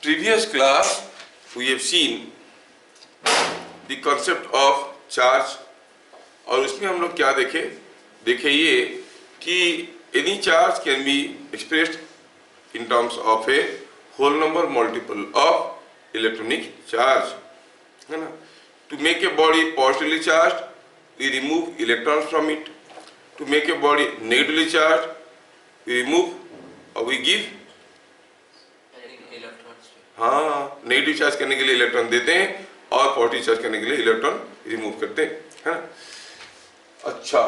previous class we have seen the concept of charge और उसमें हम लोग क्या देखे ये कि any charge can be expressed in terms of a whole number multiple of electronic charge, है ना. To make a body positively charged we remove electrons from it. To make a body negatively charged we remove or we give हाँ negative charge करने के लिए electron देते हैं और positive charge करने के लिए इलेक्ट्रॉन रिमूव करते हैं, है ना. अच्छा,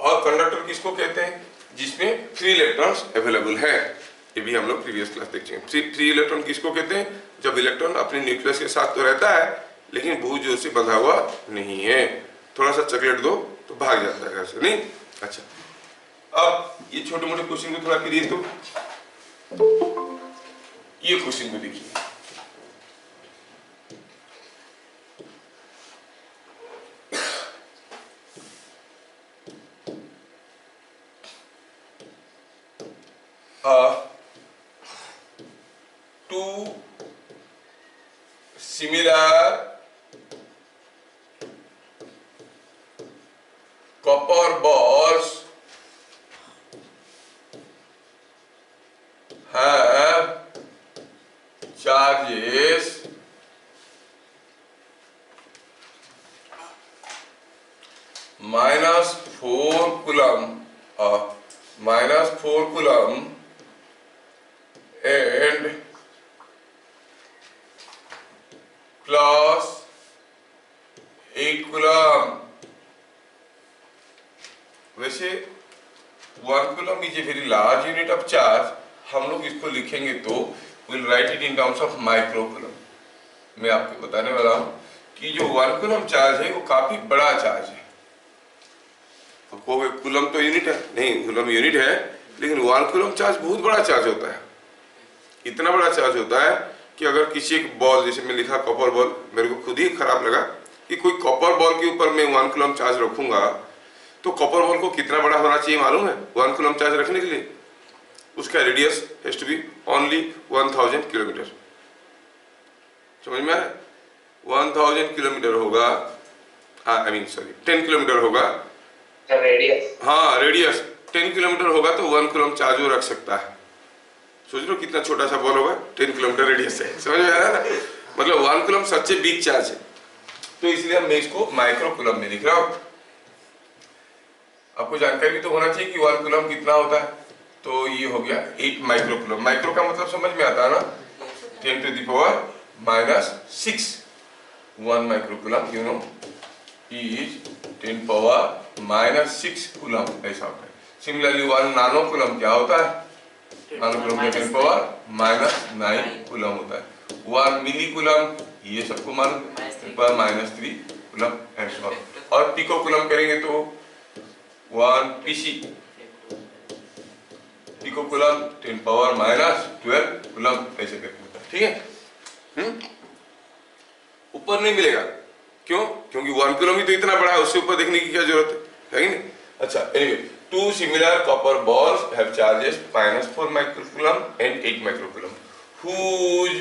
और कंडक्टर किसको कहते हैं? जिसमें फ्री इलेक्ट्रॉन्स अवेलेबल है. ये भी हम लोग प्रीवियस क्लास देख चुके हैं. फ्री इलेक्ट्रॉन किसको कहते हैं? जब इलेक्ट्रॉन अपने न्यूक्लियस के साथ तो रहता है लेकिन बहुत जोर से बंधा हुआ नहीं है. थोड़ा सा चॉकलेट दो तो भाग जाता है घर से, नहीं. अच्छा, अब ये छोटे मोटे क्वेश्चन को थोड़ा क्लियर दो. ये क्वेश्चन को देखिए. Two similar copper balls have charges -4 coulomb -4 coulomb and +8 coulomb. वैसे 1 coulomb is a very large unit of charge. हम लोग इसको लिखेंगे तो we'll write it in terms of micro coulomb. मैं आपको बताने वाला हूँ कि जो 1 coulomb चार्ज है वो काफी बड़ा चार्ज है. कूलम तो यूनिट है नहीं, कूलम यूनिट है लेकिन 1 कूलम चार्ज बहुत बड़ा चार्ज होता है. इतना बड़ा चार्ज होता है कि अगर किसी एक बॉल, जैसे मैं लिखा कॉपर बॉल, मेरे को खुद ही खराब लगा कि कोई कॉपर बॉल के ऊपर मैं 1 कूलम चार्ज रखूंगा तो कॉपर बॉल को कितना बड़ा होना चाहिए मालूम है? 1 कूलम चार्ज रखने के लिए उसका radius has to be only 1000 kilometre. समझ में आया? 1000 किलोमीटर होगा, आई मीन सॉरी 10 किलोमीटर होगा रेडियस. हाँ, रेडियस 10 किलोमीटर होगा तो 1 कूलम चार्ज वो रख सकता है. सोच लो कितना छोटा सा बॉल होगा, 10 किलोमीटर रेडियस है. समझ में आया ना? मतलब 1 कूलम सच्चे बिग चार्ज है. तो इसलिए मैं इसको माइक्रो कूलम में लिख रहा हूं. आपको जानकारी तो होना चाहिए कि 1 कूलम कितना होता है. तो ये हो गया 8 माइक्रो कूलम. माइक्रो का मतलब समझ में आता है ना? 10⁻⁻6. 1 micro coulomb you know is 10⁻⁻6 coulomb, ऐसा होता है. सिमिलरली 1 नानो कूलम क्या होता है? नानो कूलम 10⁻⁻9 कूलम होता है. 1 मिली कूलम ये सबको मालूम है, 10⁻³ कूलम ऐसा. और पिको कूलम करेंगे तो 1 पीसी पिको कूलम 10⁻12 कूलम ऐसे करके होता है. ठीक है. ऊपर नहीं मिलेगा. क्यों? क्योंकि 1 कूलम ही तो इतना बड़ा है, उससे ऊपर देखने की क्या जरूरत है कि नहीं. अच्छा, anyway 2 similar copper balls have charges -4 microcoulomb and 8 microcoulomb whose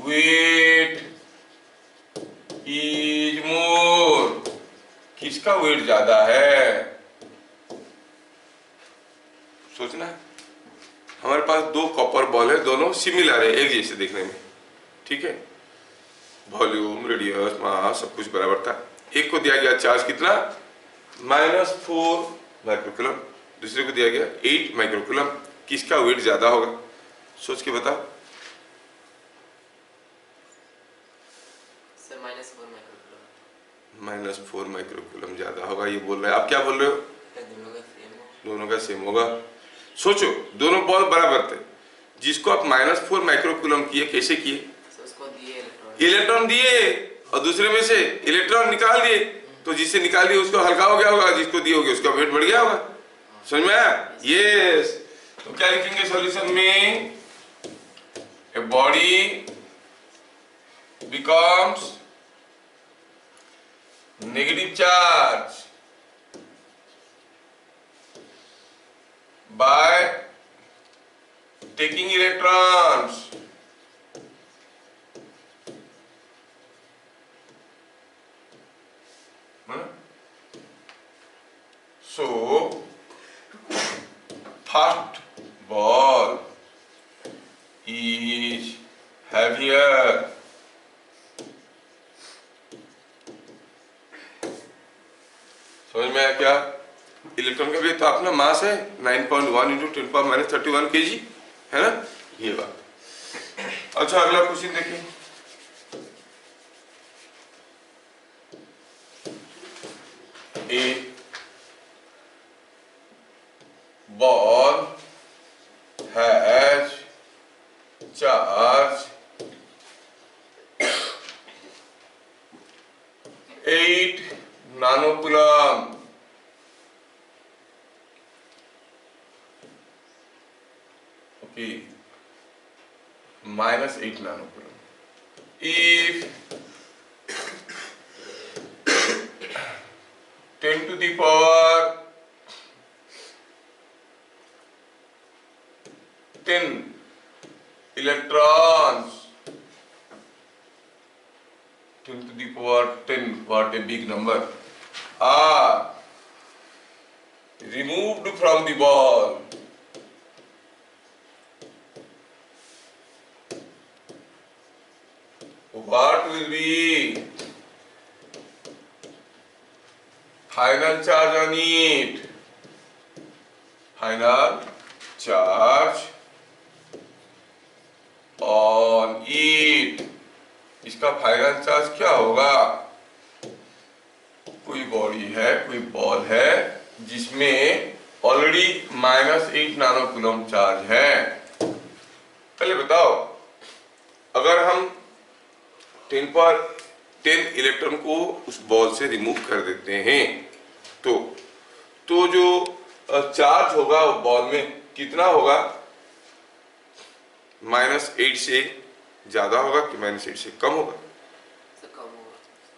weight is more. किसका वेट ज्यादा है? सोचना है. हमारे पास 2 कॉपर बॉल है, दोनों सिमिलर है, एक जैसे देखने में. ठीक है, वॉल्यूम, रेडियस, मास सब कुछ बराबर था. एक को दिया गया चार्ज कितना? -4 माइक्रोकूलम. दूसरे को दिया गया 8 माइक्रोकूलम. किसका वेट ज्यादा होगा? सोच के बताओ. Sir -4 microcoulomb. -4 माइक्रोकूलम ज्यादा होगा ये बोल रहे हैं. आप क्या बोल रहे हो? दोनों का सेम होगा. सोचो, दोनों बॉल बराबर थे. जिसको आप -4 माइक्रोकूलम किए, कैसे किए? इलेक्ट्रॉन दिए और दूसरे में से इलेक्ट्रॉन निकाल दिए. तो जिससे निकाल दिए उसको हल्का हो गया होगा, जिसको दिए होगे उसका वेट बढ़ गया होगा. समझ में आया? यस. तो क्या लिखेंगे सॉल्यूशन में? A body becomes negative charge by taking electrons. So first ball is heavier. समझ में आया क्या? इलेक्ट्रॉन का भी तो अपना मास है 9.1 इंटू 10⁻³ kg, है ना ये बात। अच्छा अगला क्वेश्चन देखिए। A ball has charge 8 nanocoulomb. Okay, -8 nanocoulomb. If 10 to the power 10 electrons, 10 to the power 10, what a big number, are removed from the ball. What will be final charge on it? Final charge on it. इसका final charge क्या होगा? कोई body है, कोई ball है जिसमें already -8 नानोकूलम charge है। पहले बताओ, अगर हम 10 इलेक्ट्रॉन को उस बॉल से रिमूव कर देते हैं तो जो चार्ज होगा वो बॉल में कितना होगा? -8 से ज्यादा होगा कि -8 से कम होगा?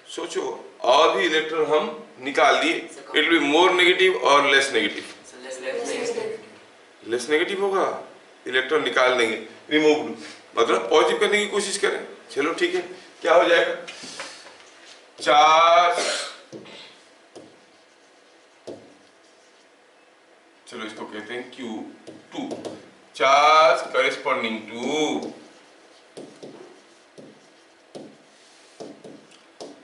सोचो, और भी इलेक्ट्रॉन हम निकाल दिए, it will be more negative और लेस नेगेटिव? लेस नेगेटिव होगा। इलेक्ट्रॉन निकाल देंगे, रिमूव, मतलब पॉजिटिव करने की कोशिश करें। चलो ठीक है, क्या हो जाएगा? चार्ज, चलो इसको कहते हैं Q2, charge corresponding to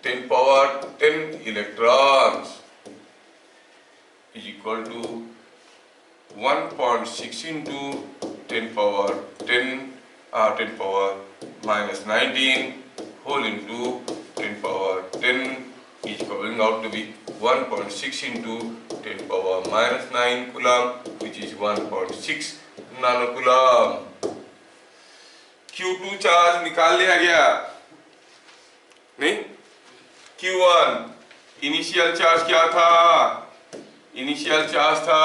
10⁻10 electrons is equal to 1.6 into 10⁻10 10⁻−19 whole into 10⁻10 is coming out to be 1.6 into 10⁻−9 coulomb, which is 1.6 nanocoulomb. Q2 charge निकाल लिया गया, नहीं? Q1 इनिशियल चार्ज क्या था? इनिशियल चार्ज था,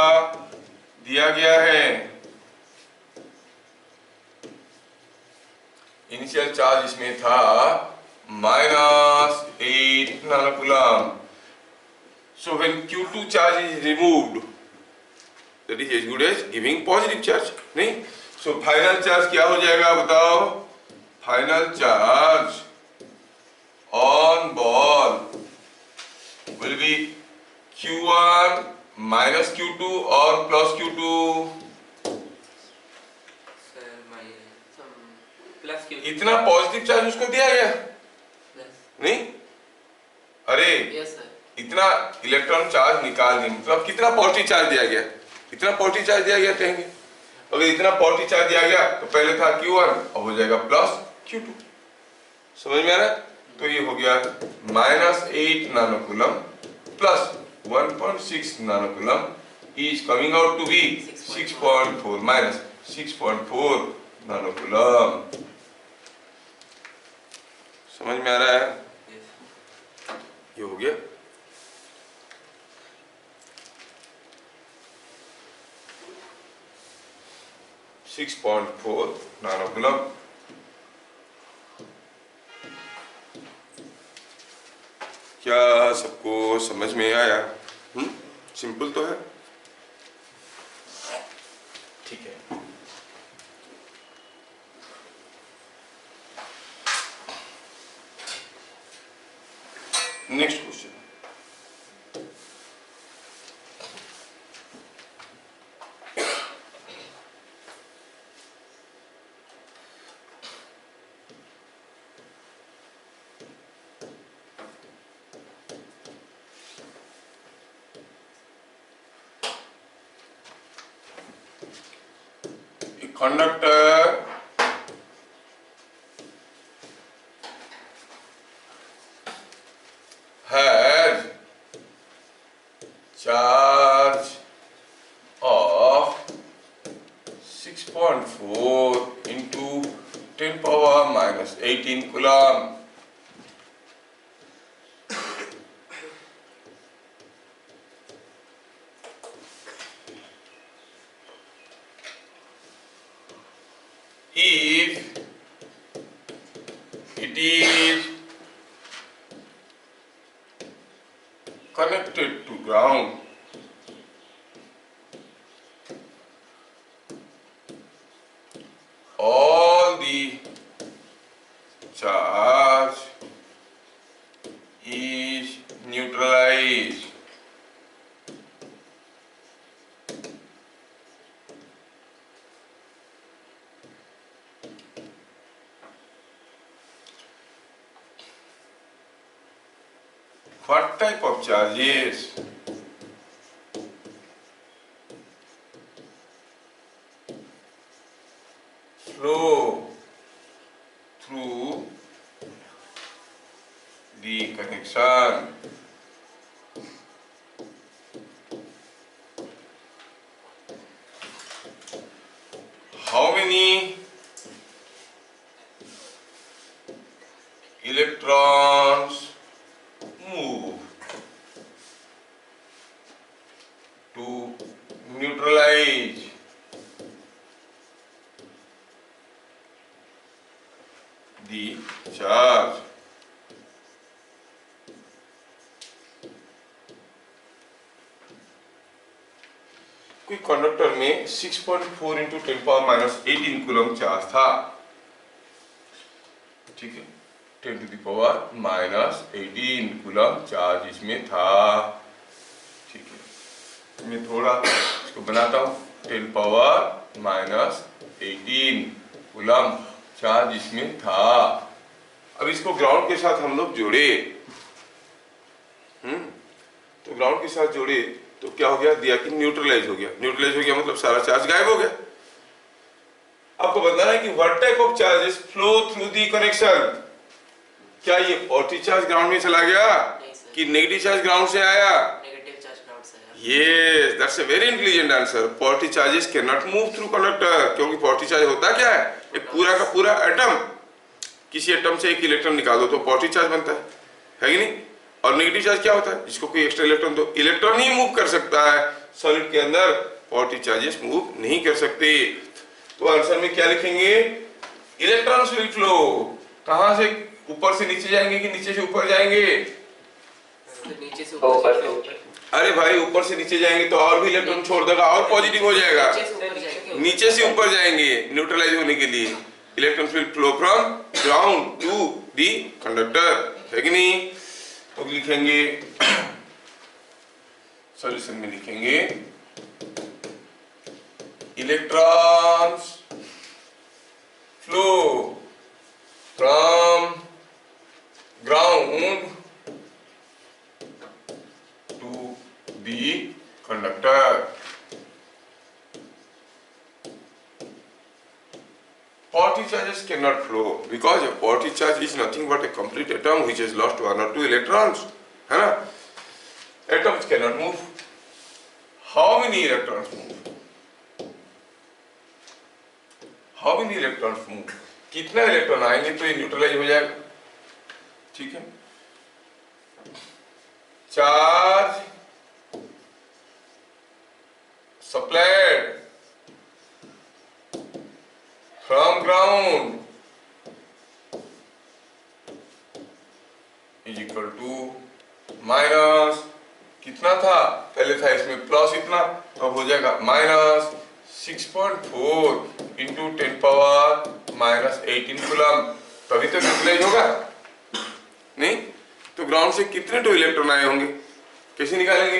दिया गया है, इनिशियल चार्ज इसमें था -8 nanocoulomb. So when Q2 charge is removed, that is as good as giving positive charge, नहीं? So फाइनल चार्ज क्या हो जाएगा बताओ? Final charge on ball will be Q1 minus Q2 or plus Q2? इतना positive charge उसको दिया गया, नहीं? अरे इतना इलेक्ट्रॉन चार्ज निकाल दिया, मतलब कितना पॉजिटिव चार्ज दिया गया? इतना पॉजिटिव चार्ज दिया गया कहेंगे। अगर इतना पॉजिटिव चार्ज दिया गया तो पहले था Q1, अब हो जाएगा प्लस Q2। समझ में आ रहा है? तो ये हो गया -8 nanocoulomb plus 1.6 nanocoulomb is coming out to be 6.4 minus 6.4 nanocoulomb. समझ में आ रहा है? ये हो गया। (6.4 नानोकूलम। क्या सबको समझ में आया? सिंपल तो है, ठीक है। Next question, conductor has charge of 6.4 into 10 power minus 18 coulomb. If it is connected to ground, all the charge is neutralized. What type of charges? Flow through the connection. How many electrons move to neutralize the charge? कोई conductor में 6.4 into 10 power minus 18 coulomb charge था, ठीक है, 10 to the power minus 18 coulomb charge इसमें था, ठीक है। मैं थोड़ा इसको बनाता हूँ, 10 पावर माइनस 18 कूलम चार्ज इसमें था। अब इसको ग्राउंड के साथ हम लोग जोड़े, तो ग्राउंड के साथ जोड़े तो क्या हो गया, दिया कि न्यूट्रलाइज हो गया। न्यूट्रलाइज हो गया मतलब सारा चार्ज गायब हो गया। आपको बताना है कि what type of charges flow through the connection. क्या ये पॉजिटिव चार्ज ग्राउंड में चला गया कि नेगेटिव चार्ज ग्राउंड से आया? नेगेटिव चार्ज ग्राउंड से आया। Yes, that's a very intelligent answer. Positive charges can not move through conductor, क्योंकि पॉजिटिव चार्ज होता क्या है, एक पूरा का पूरा एटम, किसी एटम से एक इलेक्ट्रॉन निकाल दो तो पॉजिटिव चार्ज बनता है कि नहीं? और नेगेटिव चार्ज क्या होता है, जिसको कोई एक्स्ट्रा इलेक्ट्रॉन दो, इलेक्ट्रॉन ही मूव कर सकता है, सॉलिड के अंदर पॉजिटिव चार्जेस मूव नहीं कर सकते। तो आंसर में क्या लिखेंगे, इलेक्ट्रॉन्स विल फ्लो। कहां से, ऊपर से नीचे जाएंगे कि नीचे से ऊपर जाएंगे? नीचे से ऊपर। अरे भाई ऊपर से नीचे जाएंगे तो और भी इलेक्ट्रॉन छोड़ देगा और पॉजिटिव हो जाएगा। नीचे से ऊपर जाएंगे न्यूट्रलाइज होने के लिए। Electrons will flow from ground to the conductor, है कि नहीं? तो लिखेंगे, सॉल्यूशन में लिखेंगे, electrons flow from ground to the conductor. Positive charges cannot flow because a positive charge is nothing but a complete atom which has lost 1 or 2 electrons, है ना? Atoms cannot move. How many electrons move? How many electrons move? कितना electron आएंगे तो ये neutralise हो जाएगा, ठीक है? Charge supplied from ground is equal to minus, कितना था पहले था इसमें प्लस इतना, अब हो जाएगा minus 6.4 into 10 power minus 18 coulomb, तभी तो न्यूट्रलाइज होगा नहीं? तो ग्राउंड से कितने टू इलेक्ट्रॉन आए होंगे, कैसे निकालेंगे?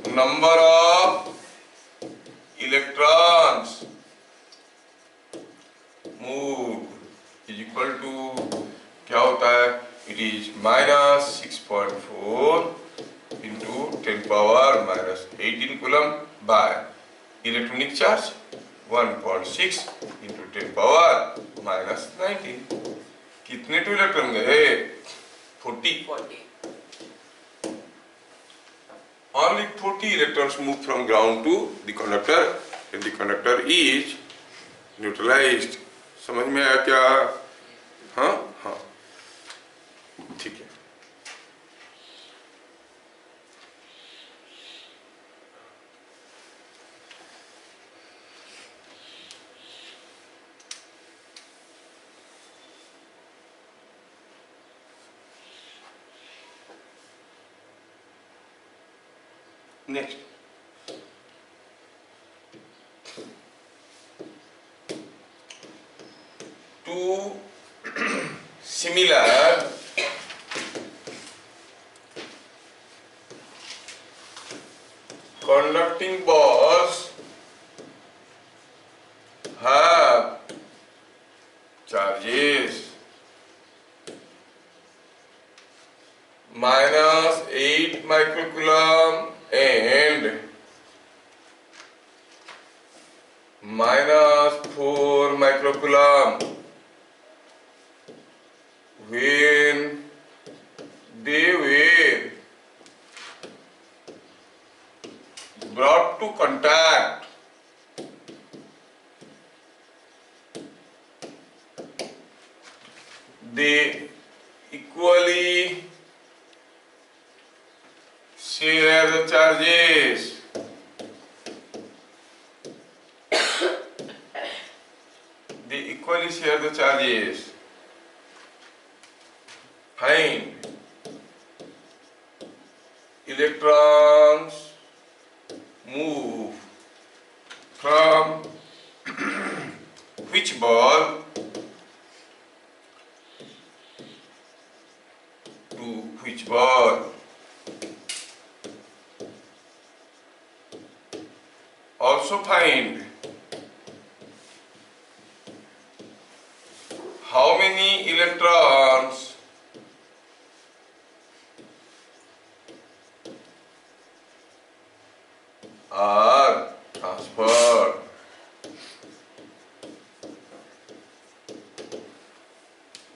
Number of electrons move is equal to क्या होता है? It is -6.4 into 10 power -18 coulomb by electronic charge 1.6 into 10 power -19। कितने टू इलेक्ट्रॉन गए? 40। 40 Only 40 electrons move from ground to the conductor and the conductor is neutralized। समझ में आया क्या? हाँ हाँ ठीक है। Next, two similar conducting balls have charges -8 microcoulomb and -4 microcoulomb when they were brought to contact they equally share the charges share the charges find electrons move from which ball to which ball also find how many electrons are transferred।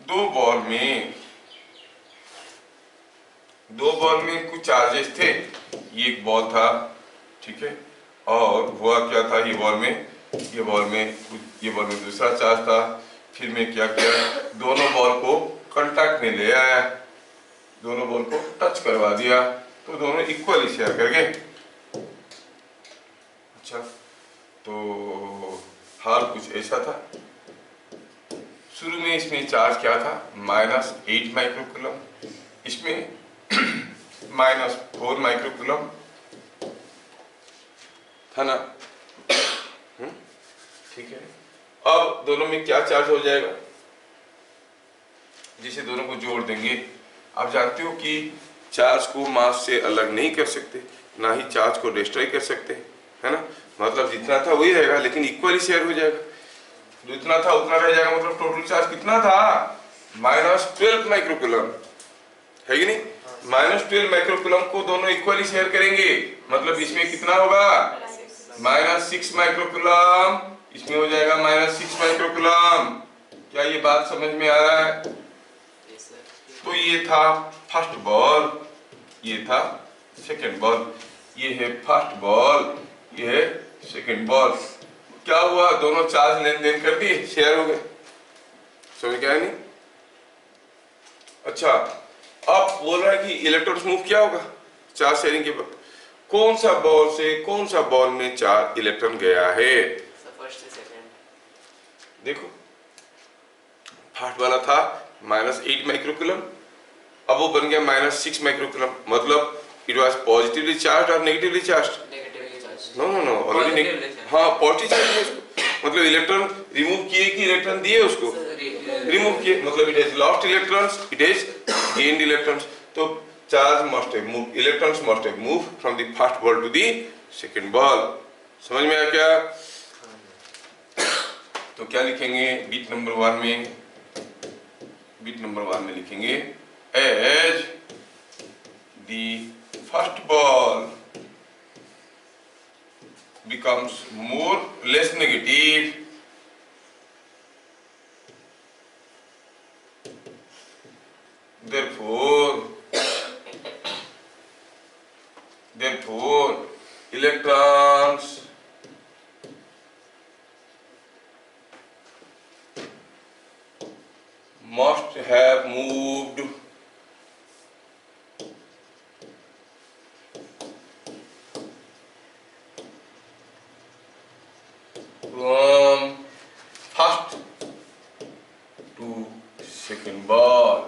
दो ball में कुछ charges थे, ये एक ball था, ठीक है, और हुआ क्या था, ये बॉल में दूसरा चार्ज था। फिर मैं क्या किया, दोनों बॉल को कांटेक्ट में ले आया, दोनों बॉल को टच करवा दिया, तो दोनों इक्वली शेयर कर गए। अच्छा, तो हाल कुछ ऐसा था। शुरू में इसमें चार्ज क्या था, -8 माइक्रोकूलम, इसमें -4 माइक्रोकूलम था ना, ठीक है। अब दोनों में क्या चार्ज हो जाएगा, जिसे दोनों को जोड़ देंगे। आप जानते हो कि चार्ज को मास से अलग नहीं कर सकते, ना ही चार्ज को डिस्ट्रॉय कर सकते, है ना। मतलब जितना था वही रहेगा, लेकिन इक्वली शेयर हो जाएगा। जितना था उतना रह जाएगा। मतलब टोटल चार्ज कितना था, -12 माइक्रोकूलम, है कि नहीं। -12 माइक्रोकूलम को दोनों इक्वली शेयर करेंगे, मतलब इसमें कितना होगा, -6 माइक्रोकूलम, इसमें हो जाएगा -6 माइक्रोकूलम। क्या ये बात समझ में आ रहा है? तो ये था फर्स्ट बॉल, ये था सेकंड बॉल, ये है फर्स्ट बॉल, ये है सेकंड बॉल। क्या हुआ, दोनों चार्ज लेन देन कर दिए, शेयर हो गए। समझ गया नहीं? अच्छा, अब बोल रहा है कि इलेक्ट्रॉन्स मूव क्या होगा चार्ज शेयरिंग के बाद, कौन सा बॉल से कौन सा बॉल में चार्ज इलेक्ट्रॉन गया है। फर्स्ट से सेकंड, देखो फर्स्ट वाला था -8 माइक्रोकूलम, अब वो बन गया -6 माइक्रोकूलम, मतलब इट वाज पॉजिटिवली चार्ज और negatively charge. Negatively charge, no no no, already हाँ पॉजिटिव चार्ज है इसको, मतलब इलेक्ट्रॉन रिमूव किए कि इलेक्ट्रॉन दिए उसको, रिमूव किए, मतलब it has lost electrons, it has gained electrons. तो charge must have move, electrons must have move from the first ball to the second ball. समझ में आया क्या? तो क्या लिखेंगे बिट नंबर 1 में? बिट नंबर 1 में लिखेंगे as the first ball becomes more less negative, therefore electrons must have moved from first to second ball,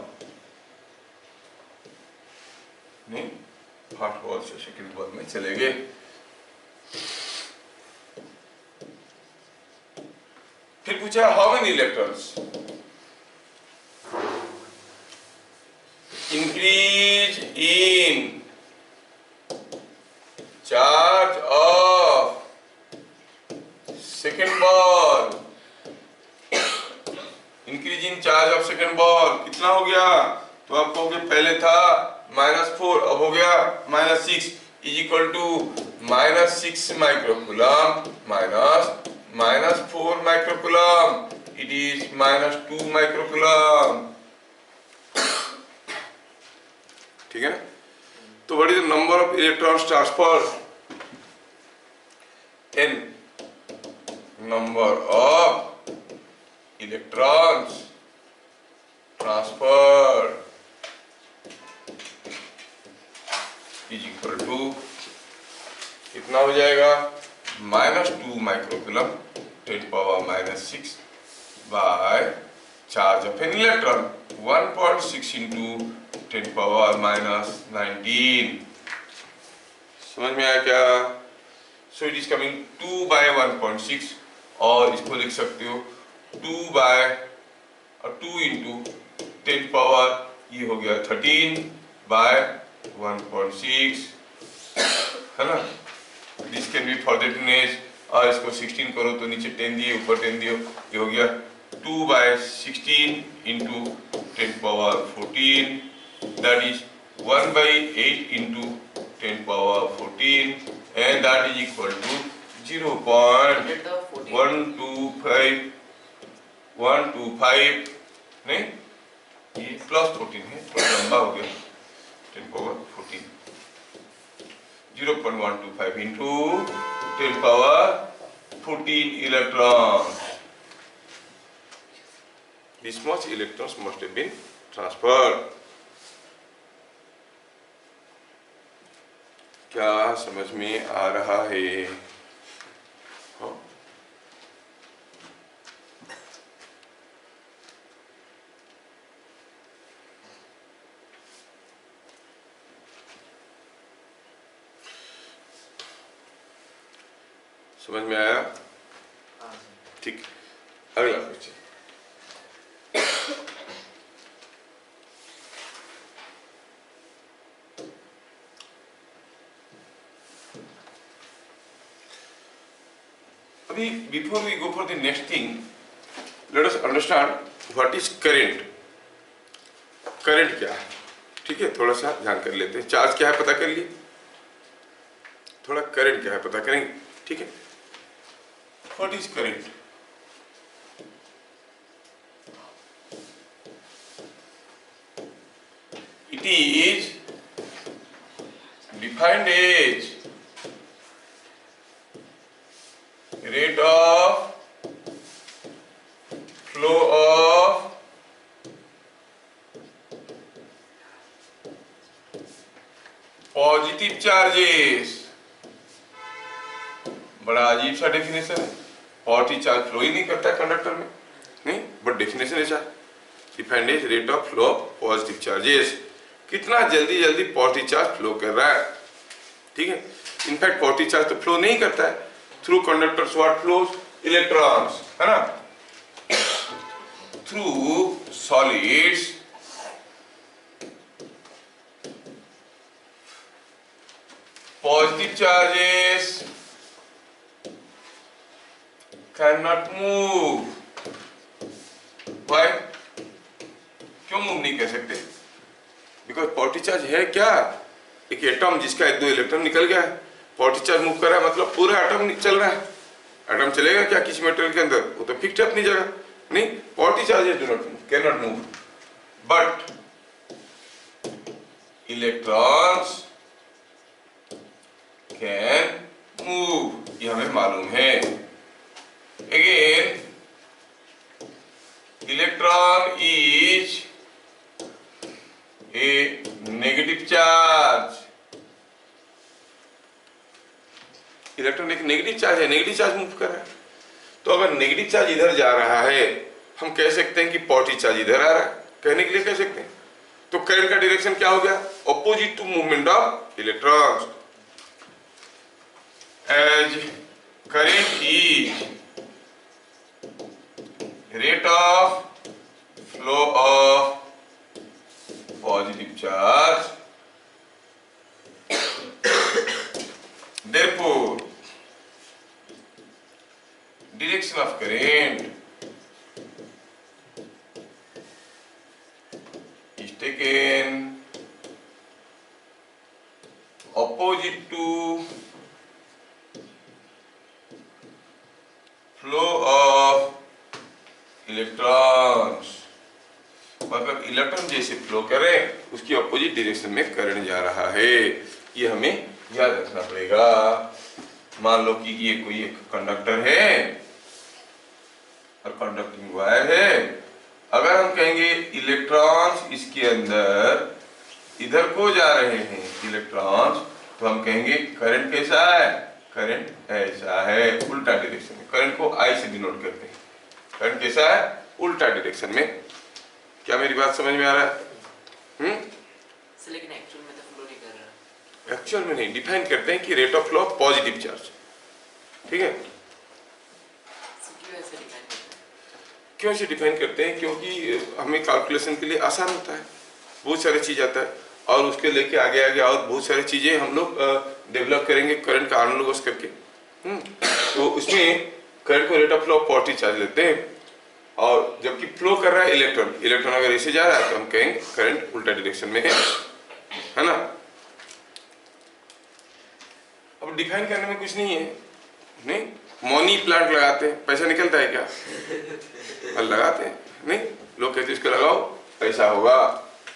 नहीं, फर्स्ट बॉल से सेकंड बॉल में चले गए। फिर पूछा how many electrons? Increase in charge of second ball, increase in charge of second ball कितना हो गया? तो आप कहोगे पहले था -4, अब हो गया -6, is equal to -6 microcoulomb minus -4 microcoulomb, it is -2 microcoulomb. ठीक है ना? तो what is the number of electrons transfer? n number of electrons transferred is equal to कितना हो जाएगा? -2 microcoulomb 10⁻⁻6 by charge of an electron 1.6 into 10⁻⁻19। समझ में आया क्या? So it is coming 2 by 1.6, और इसको लिख सकते हो 2 into 10 पावर, ये हो गया 13 by 1.6, है ना? This can be further to, और इसको 16 करो तो नीचे 10 दिए, ऊपर 10 दियो, ये हो गया 2 by 16 into 10⁻14, that is 1 by 8 into 10⁻14, and that is equal to 0.125 नहीं, ये +14 है, थोड़ा लंबा हो गया, 10⁻14, 0.125 into 10⁻14 electrons. This much electrons must have been transferred. क्या समझ में आ रहा है? हाँ? समझ में आया? ठीक, अगला question. Before we go for the next thing, let us understand what is current. Current क्या है? ठीक है, थोड़ा सा जानकारी लेते हैं। चार्ज क्या है पता कर लिए, थोड़ा करंट क्या है पता करेंगे। ठीक है, what is current? It is defined as rate of flow of positive charges. बड़ा अजीब सा डेफिनेशन है, पॉजिटिव चार्ज फ्लो ही नहीं करता है कंडक्टर में, नहीं, बट डेफिनेशन ऐसा defined as rate of flow of positive charges, कितना जल्दी जल्दी पॉजिटिव चार्ज फ्लो कर रहा है। ठीक है, इनफैक्ट पॉजिटिव चार्ज तो फ्लो नहीं करता है, through conductors what flows? Electrons, है ना? through solids positive charges cannot move. Why? क्यों मूव नहीं कर सकते? बिकॉज पॉजिटिव चार्ज है क्या? एक एटम जिसका एक दो इलेक्ट्रॉन निकल गया है, पॉजिटिव चार्ज मूव कर रहा है मतलब पूरा एटम चल रहा है। एटम चलेगा क्या किसी मेटेरियल के अंदर? वो तो फिक्स्ड अपनी जगह नहीं। Positive charges do not move, can not move, but electrons can move, ये हमें मालूम है। Again electron is a negative charge. Electron एक नेगेटिव चार्ज है, नेगेटिव चार्ज मूव कर रहा है। तो अगर नेगेटिव चार्ज इधर जा रहा है, हम कह सकते हैं कि पॉजिटिव चार्ज इधर आ रहा है, कहने के लिए कह सकते हैं। तो करंट का डायरेक्शन क्या हो गया? Opposite to movement of electrons. As current is rate of flow of positive charge, therefore direction of current is taken opposite to flow of electrons। मतलब इलेक्ट्रॉन जैसे फ्लो करे उसकी अपोजिट डायरेक्शन में current जा रहा है, ये हमें याद रखना पड़ेगा। मान लो कि ये कोई एक कंडक्टर है और कंडक्टिंग वायर है। अगर हम कहेंगे इलेक्ट्रॉन्स इसके अंदर इधर को जा रहे हैं इलेक्ट्रॉन्स, तो हम कहेंगे करंट कैसा है? करंट ऐसा है, उल्टा डायरेक्शन में। करंट को आई से डिनोट करते हैं। करंट कैसा है? उल्टा डायरेक्शन में। क्या मेरी बात समझ में आ रहा है? लेकिन एक्चुअल में तो फ्लो नहीं कर रहा। एक्चुअल में नहीं, डिफाइन करते हैं कि rate of flow of positive charge. ठीक है? क्यों ऐसे डिफाइन करते हैं? क्यों ऐसे डिफाइन करते हैं? क्योंकि हमें कैलकुलेशन के लिए आसान होता है, बहुत सारी चीज आता है, और उसके लेके आगे आगे और बहुत सारी चीजें हम लोग डेवलप करेंगे करंट का एनालिसिस करके। तो उसमें करंट को rate of flow of positive charge लेते हैं, और जबकि फ्लो कर रहा है इलेक्ट्रॉन, इलेक्ट्रॉन अगर ऐसे जा रहा है तो हम कहेंगे करंट उल्टा डायरेक्शन में है ना। अब डिफाइन करने में कुछ नहीं है, नहीं। मनी प्लांट लगाते हैं, पैसा निकलता है क्या? और लगाते हैं नहीं, लोग कहते हैं इसको लगाओ पैसा होगा।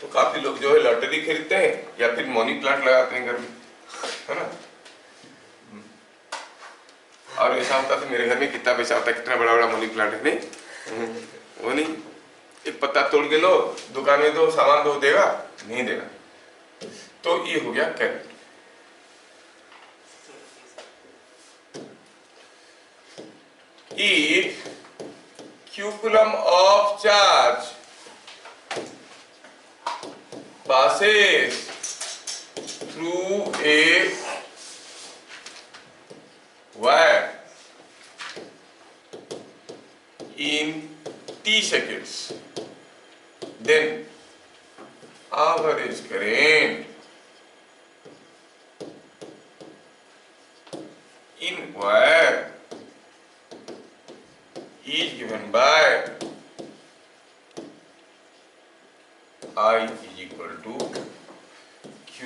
तो काफी लोग जो है लॉटरी खरीदते हैं या फिर मनी प्लांट लगाते हैं घर में, है ना। और ऐसा होता तो मेरे घर में कितना पैसा होता है, कितना बड़ा बड़ा मनी प्लांट है, नहीं। वो नहीं, एक पत्ता तोड़ के लो, दुकान में दो, सामान दो, देगा? नहीं देगा। तो ये हो गया current. If cubiculum of charge passes through a wire in t seconds, then average current in wire is given by I is equal to Q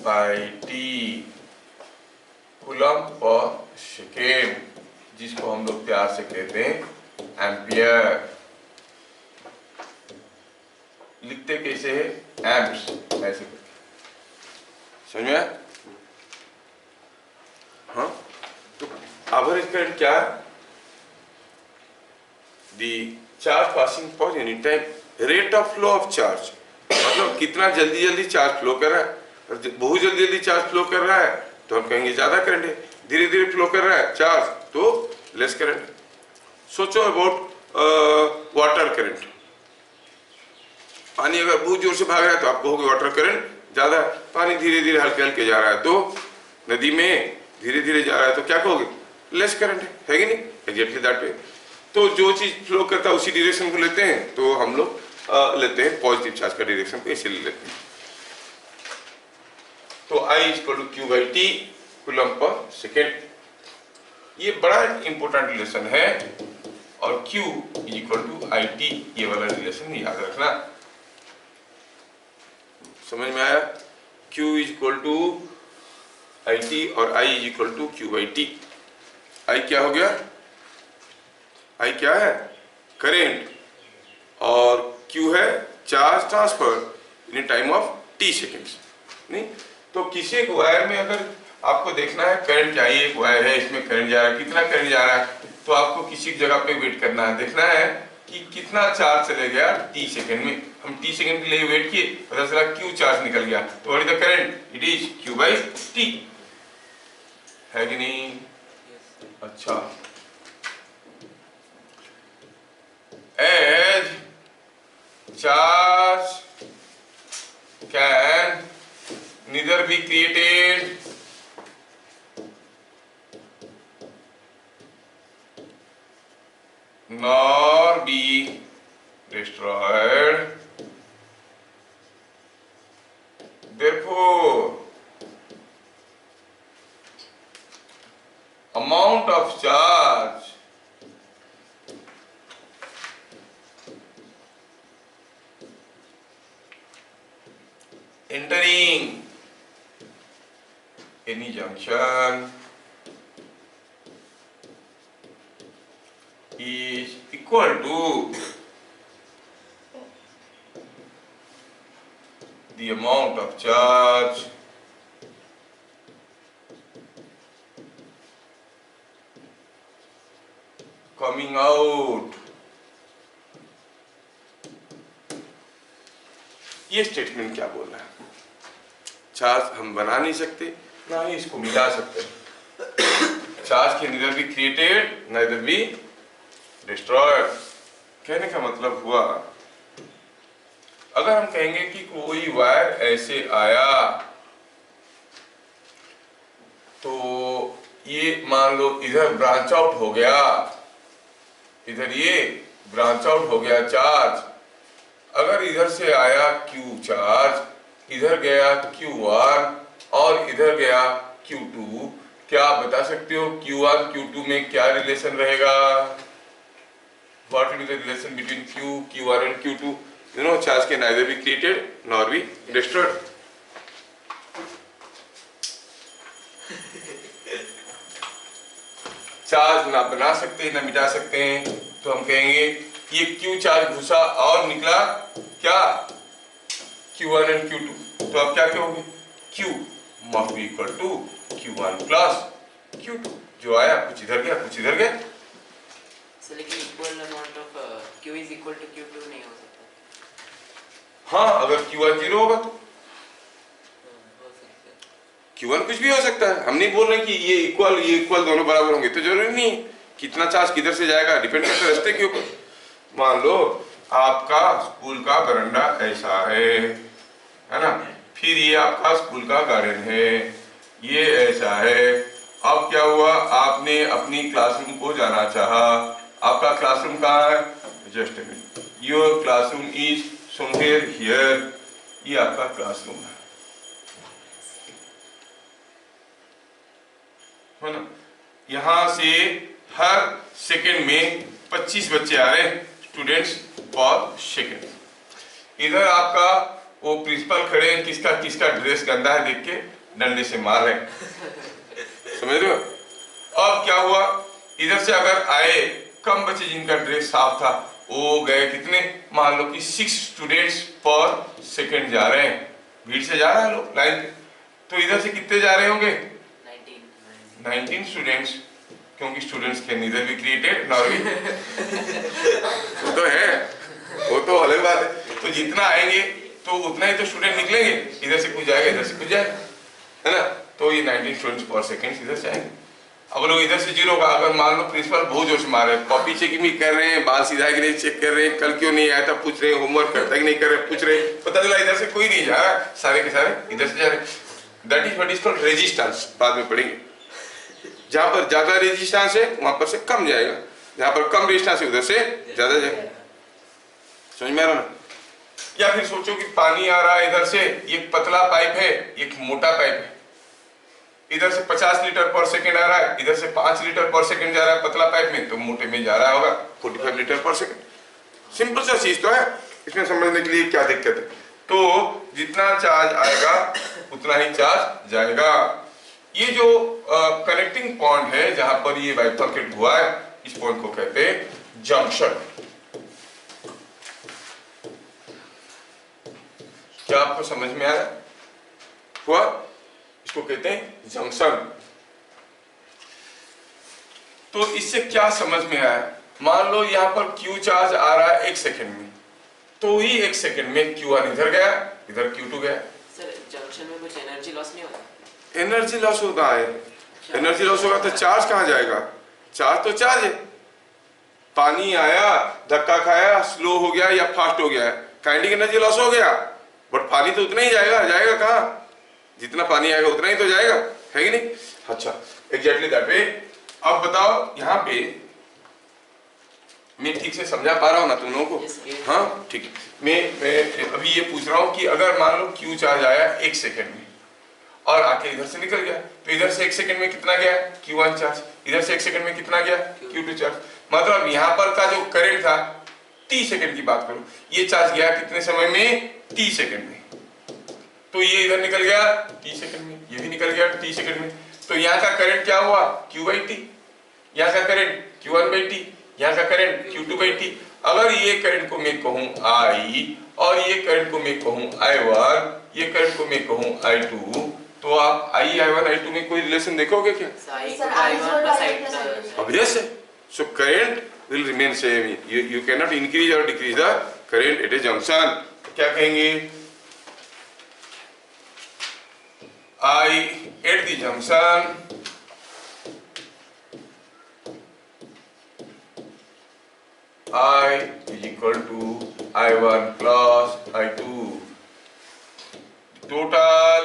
by T coulomb per second, जिसको हम लोग प्यार से कहते हैं एम्पियर। लिखते कैसे है? एम्प्स, ऐसे करके। समझ में आया? हाँ, तो एवरेज करंट क्या है? The charge passing per unit time rate of flow of charge, मतलब कितना जल्दी जल्दी चार्ज फ्लो कर रहा है। और बहुत जल्दी जल्दी चार्ज फ्लो कर रहा है तो हम कहेंगे ज्यादा करंट है, धीरे धीरे फ्लो कर रहा है चार्ज तो लेस करंट है। सोचो अबाउट वाटर करंट, पानी अगर बहुत जोर से भाग रहा है तो आप कहोगे वाटर करंट ज्यादा, पानी धीरे धीरे हल्के हल्के जा रहा है तो नदी में धीरे धीरे जा रहा है तो क्या कहोगे? लेस करंट है कि नहीं? एग्जैक्टली दैट वे तो जो चीज फ्लो करता है उसी डायरेक्शन को लेते हैं, तो हम लोग लेते हैं पॉजिटिव चार्ज का डायरेक्शन को इसीलिए लेते हैं। तो I equal to Q by T coulomb per second, ये बड़ा इंपॉर्टेंट रिलेशन है। और Q equal to I T, ये वाला रिलेशन याद रखना। समझ में आया? Q equal to I T और I equal to Q by T. I क्या हो गया? I क्या है? करेंट, और Q है charge transfer in time of t seconds. नहीं तो किसी एक वायर में अगर आपको देखना है करंट क्या है, एक वायर है इसमें करंट जा रहा है, कितना करंट जा रहा है, तो आपको किसी जगह पे वेट करना है, देखना है कि कितना चार्ज चले गया t सेकेंड में। हम t सेकेंड के लिए वेट किए, पता चला q चार्ज निकल गया, तो what is the current? It is q by t, है कि नहीं? अच्छा, as charge can neither be created nor be destroyed, therefore amount of charge entering any junction is equal to the amount of charge coming out। ये statement क्या बोल रहा है? Charge हम बना नहीं सकते, ना ही इसको मिटा सकते। Charge can neither be created neither be destroyed. कहने का मतलब हुआ, अगर हम कहेंगे कि कोई वायर ऐसे आया, तो ये मान लो इधर ब्रांच आउट हो गया, इधर ये ब्रांच आउट हो गया चार्ज। अगर इधर से आया Q चार्ज, इधर गया Q1 और इधर गया Q2, क्या आप बता सकते हो Q1 Q2 में क्या रिलेशन रहेगा? What will be the relation between Q1 and Q2? You know, charge can neither be created nor be destroyed. Charge ना बना सकते ना मिटा सकते हैं, तो हम कहेंगे ये Q चार्ज घुसा और निकला क्या? Q1 and Q2, तो आप क्या कहोगे? Q must be equal to Q1 plus Q2। जो आया कुछ इधर गया कुछ इधर गया। So, लेकिन equal amount of Q is equal to Q2 नहीं हो सकता। हाँ, अगर Q1 0 होगा तो हो सकता है। Q1 कुछ भी हो सकता है। हम नहीं बोल रहे कि ये इक्वल दोनों बराबर होंगे, तो जरूरी नहीं। कितना चार्ज किधर से जाएगा डिपेंड करता है रास्ते के ऊपर। मान लो आपका स्कूल का बरंडा ऐसा है ना, फिर ये आपका स्कूल का गार्डन है, ये ऐसा है। अब क्या हुआ, आपने अपनी क्लासरूम को जाना चाहा। आपका क्लासरूम कहाँ है? Just a minute, your classroom is somewhere here. ये आपका क्लासरूम है ना। यहाँ से हर सेकंड में 25 बच्चे आ रहे हैं, स्टूडेंट्स पर सेकंड। इधर आपका वो प्रिंसिपल खड़े हैं, किसका ड्रेस गंदा है देख के डंडे से मार रहे हैं। समझ रहे हो? अब क्या हुआ, इधर से अगर आए कम बच्चे जिनका ड्रेस साफ था, वो गए कितने, मान लो कि 6 स्टूडेंट्स पर सेकंड जा रहे हैं, भीड़ से जा रहा है लोग लाइन पे, तो इधर से कितने जा रहे होंगे? 19 स्टूडेंट्स, क्योंकि students can neither be created nor be वो तो है, वो तो अलग बात है। तो जितना आएंगे तो उतना ही तो स्टूडेंट निकलेंगे, इधर से कुछ जाएगा इधर से कुछ जाएगा, है ना। तो ये 19 स्टूडेंट्स पर सेकंड इधर से आएंगे। अब लोग इधर से 0 का, अगर मान लो प्रिंसिपल बहुत जोर से मार रहे हैं, कॉपी चेकिंग भी कर रहे हैं, बाल सीधा गिरे चेक कर रहे हैं, कल क्यों नहीं आया था पूछ रहे हैं, होमवर्क करता कि नहीं कर रहे पूछ रहे हैं, पता चला इधर से कोई नहीं जा रहा, सारे के सारे इधर से जा रहे। That is what is called resistance, बाद में पढ़ेंगे। जहां पर ज्यादा रेजिस्टेंस है वहां पर से कम जाएगा, जहां पर कम रेजिस्टेंस है उधर से ज्यादा जाएगा। समझ में आ रहा ना? या फिर सोचो कि पानी आ रहा है इधर से, ये पतला पाइप है, एक मोटा पाइप है, इधर से 50 लीटर पर सेकंड आ रहा है, इधर से 5 लीटर पर सेकंड जा रहा है पतला पाइप में, तो मोटे में जा रहा होगा 45 लीटर पर सेकंड। सिंपल सा चीज तो है, इसमें समझने के लिए क्या दिक्कत है? तो जितना चार्ज आएगा उतना ही चार्ज जाएगा। ये जो कनेक्टिंग पॉइंट है जहां पर ये बाइफरकेट हुआ है, इस पॉइंट को कहते हैं जंक्शन। क्या आपको समझ में आ रहा हुआ? इसको कहते हैं जंक्शन। तो इससे क्या समझ में आया? मान लो यहां पर Q चार्ज आ रहा है 1 सेकंड में, तो ही 1 सेकंड में Q1 इधर गया, इधर Q2 गया। सर जंक्शन में कुछ एनर्जी लॉस नहीं होता? एनर्जी लॉस होता है। एनर्जी लॉस होगा तो चार्ज कहां जाएगा? चार्ज तो चार्ज है। पानी आया, धक्का खाया, स्लो हो गया या फास्ट हो गया, काइनेटिक एनर्जी लॉस हो गया, बट पानी तो उतना ही जाएगा। जाएगा कहां? जितना पानी आएगा उतना ही तो जाएगा, है कि नहीं? अच्छा, एग्जैक्टली दैट वे। अब बताओ यहाँ पे मैं ठीक से समझा पा रहा हूँ ना तुम लोगों को? हाँ ठीक है। मैं अभी ये पूछ रहा हूँ कि अगर मान लो Q चार्ज आया 1 सेकंड में और आके इधर से निकल गया, तो इधर से 1 सेकंड में कितना गया? Q1 charge. इधर से 1 सेकंड में कितना गया? Q2 charge. मतलब यहाँ पर का जो करंट था t सेकंड की बात करूं, ये चार्ज गया कितने समय में? t सेकंड में। तो ये इधर निकल गया t सेकंड में, ये भी निकल गया t सेकंड में। तो यहाँ का करंट क्या हुआ? Q/t। यहाँ का करंट Q1/t, यहाँ का करंट Q2/t। अगर ये करंट को मैं कहूं I और ये करंट को मैं कहूं I1, ये करंट को मैं कहूं I2, तो आप I1 I2 में कोई रिलेशन देखोगे क्या? Obvious है। So current will remain same. You cannot increase or decrease the current at a junction. क्या कहेंगे? I at the junction I is equal to I1 plus I2. Total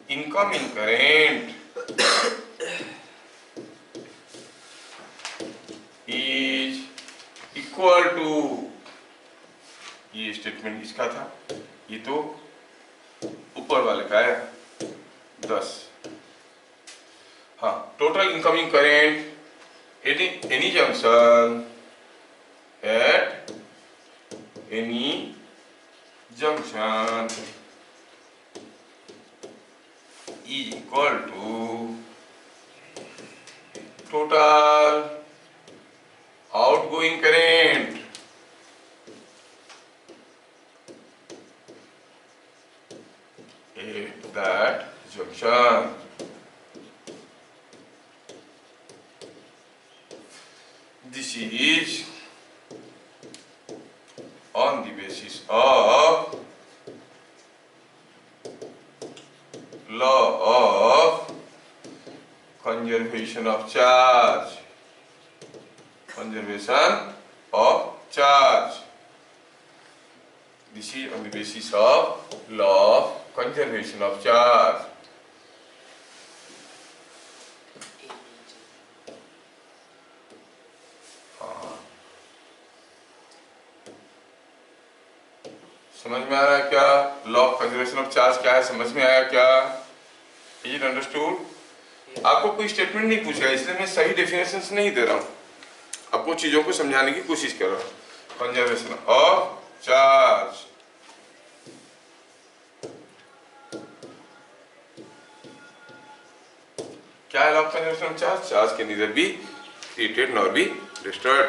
incoming current is equal to, ये statement इसका था, ये तो ऊपर वाले का है 10। हाँ, total incoming current eight any junction is equal to total outgoing current at that junction. This is on the basis of law of conservation of charge. Conservation of charge. This is on the basis of law of conservation of charge. समझ में आ रहा है क्या? Law of conservation of charge क्या है? समझ में आया क्या? Is it understood? आपको कोई स्टेटमेंट नहीं पूछा, इसलिए मैं सही डेफिनेशंस नहीं दे रहा हूँ, आपको चीजों को समझाने की कोशिश कर रहा हूँ। कंजर्वेशन ऑफ चार्ज, क्या है law of conservation of charge? Charge can neither be created nor be destroyed.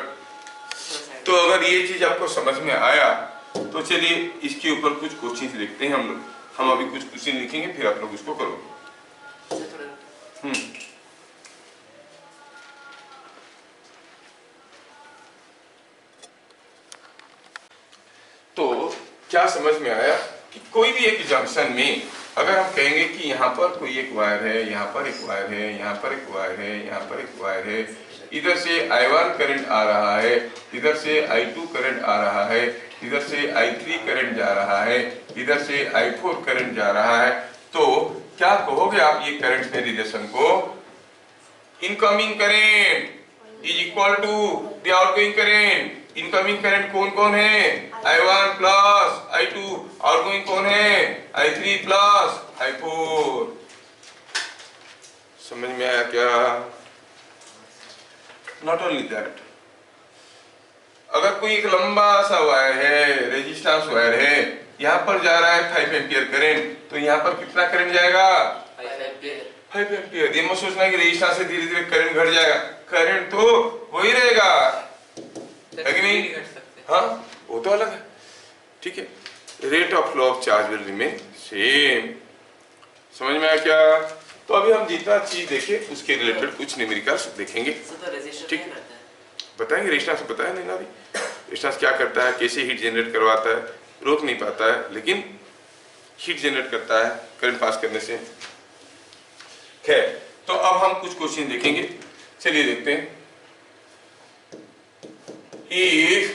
तो अगर ये चीज आपको समझ में आया तो चलिए इसके ऊपर कुछ क्वेश्चन लिखते हैं हम लोग। हम अभी कुछ क्वेश्चन लिखेंगे, फिर आप लोग उसको करोगे। तो क्या समझ में आया कि कोई भी एक जंक्शन में अगर हम कहेंगे कि यहाँ पर कोई एक वायर है, यहाँ पर एक वायर है, यहाँ पर एक वायर है, यहाँ पर एक वायर है, इधर से I1 करंट आ रहा है, इधर से I2 करंट आ रहा है, इधर से I3 करंट जा रहा है, इधर से I4 करंट जा रहा है, तो क्या कहोगे आप ये करंट के रिलेशन को? Incoming current is equal to the outgoing current. Incoming current कौन कौन है, I1 प्लस I2, आउटगोइंग कौन है, I3 प्लस I4। समझ में आया क्या? नॉट ओनली दैट, अगर कोई एक लंबा सा वायर है, रेजिस्टेंस वायर है, यहाँ पर जा रहा है 5 एम्पियर करंट, तो यहाँ पर कितना करंट जाएगा, 5 एम्पियर। ये मत सोचना कि रेजिस्टेंस से धीरे धीरे करंट घट जाएगा, करंट तो वही रहेगा, है कि नहीं? हाँ, वो तो अलग है, ठीक है। Rate of flow of charge will remain same. समझ में आया क्या? तो अभी हम जितना चीज देखे उसके रिलेटेड कुछ न्यूमेरिकल्स देखेंगे, ठीक, बताएंगे। रेजिस्टेंस बताया नहीं ना अभी, रेजिस्टेंस क्या करता है, कैसे हीट जनरेट करवाता है, रोक नहीं पाता है लेकिन हीट जनरेट करता है करंट पास करने से। खैर, तो अब हम कुछ क्वेश्चन देखेंगे, चलिए देखते हैं। If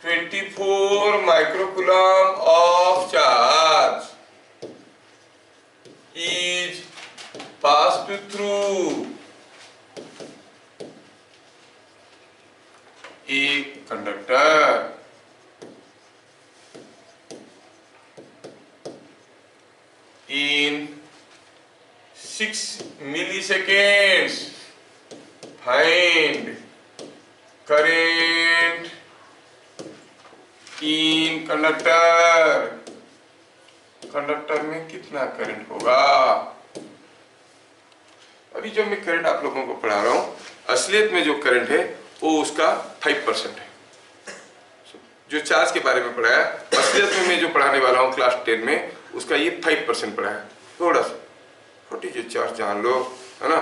24 microcoulomb of charge is passed through a conductor in 6 milliseconds, find current in conductor. Conductor में कितना करंट होगा? अभी जो मैं करंट आप लोगों को पढ़ा रहा हूं, असलियत में जो करंट है वो उसका 5% है। जो चार्ज के बारे में पढ़ाया, असलियत में मैं जो पढ़ाने वाला हूं क्लास 10 में, उसका ये 5% पढ़ाया। थोड़ा सा छोटी सी चार्ज जान लो, है ना,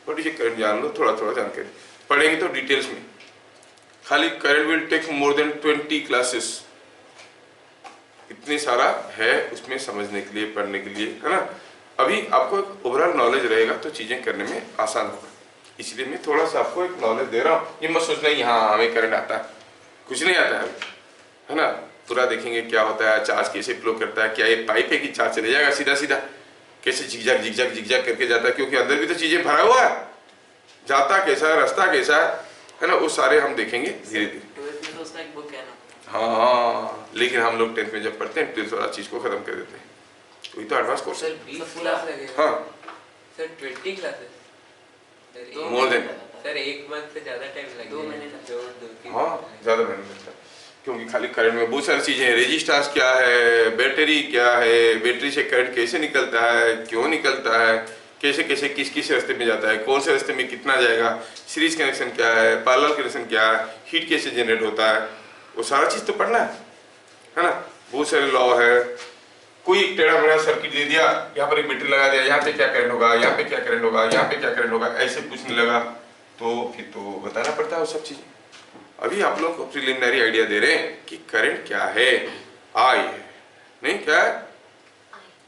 छोटी सी करंट जान लो, थोड़ा थोड़ा जानकारी पढ़ेंगे तो डिटेल्स में। खाली current will take more than 20 classes, इतने सारा है उसमें समझने के लिए, पढ़ने के लिए, है ना। अभी आपको एक ओवरऑल नॉलेज रहेगा तो चीजें करने में आसान होगा, इसलिए मैं थोड़ा सा आपको एक नॉलेज दे रहा हूँ। ये मत सोचना यहाँ हमें करंट आता है, कुछ नहीं आता है ना। पूरा देखेंगे क्या होता है, चार्ज कैसे फ्लो करता है, क्या ये पाइप है कि चार्ज चले जाएगा सीधा सीधा, कैसे झिकझैक झिकझैक झिकझैक करके जाता है, क्योंकि अंदर भी तो चीजें भरा हुआ है, जाता कैसा है, रास्ता कैसा है ना, वो सारे हम देखेंगे धीरे धीरे। हाँ, लेकिन हम लोग 10th में जब पढ़ते हैं 12th वाला चीज को खत्म कर देते हैं, वही तो एडवांस कोर्स है। हाँ sir 20 classes more than sir, एक मंथ से ज्यादा टाइम लगेगा, 2 महीने लगते। हाँ, ज्यादा महीने लगता है, क्योंकि खाली करंट में बहुत सारी चीजें हैं। रेजिस्टेंस क्या है, बैटरी क्या है, बैटरी से करंट कैसे निकलता है, क्यों निकलता है, कैसे कैसे किस किस रास्ते में जाता है, कौन से रास्ते में कितना जाएगा, सीरीज कनेक्शन क्या है, पैरेलल कनेक्शन क्या है, हीट कैसे जनरेट होता है, वो सारा चीज तो पढ़ना है ना। बहुत सारे लॉ है। कोई एक टेढ़ा मेढ़ा सर्किट दे दिया, यहाँ पर एक बैटरी लगा दिया, यहाँ पे क्या करंट होगा, यहाँ पे क्या करंट होगा, यहाँ पे क्या करंट होगा, ऐसे पूछने लगा तो फिर तो बताना पड़ता है वो सब चीजें। अभी आप लोगों को प्रिलिमिनरी आइडिया दे रहे हैं कि करंट क्या है, आई है, नहीं क्या है,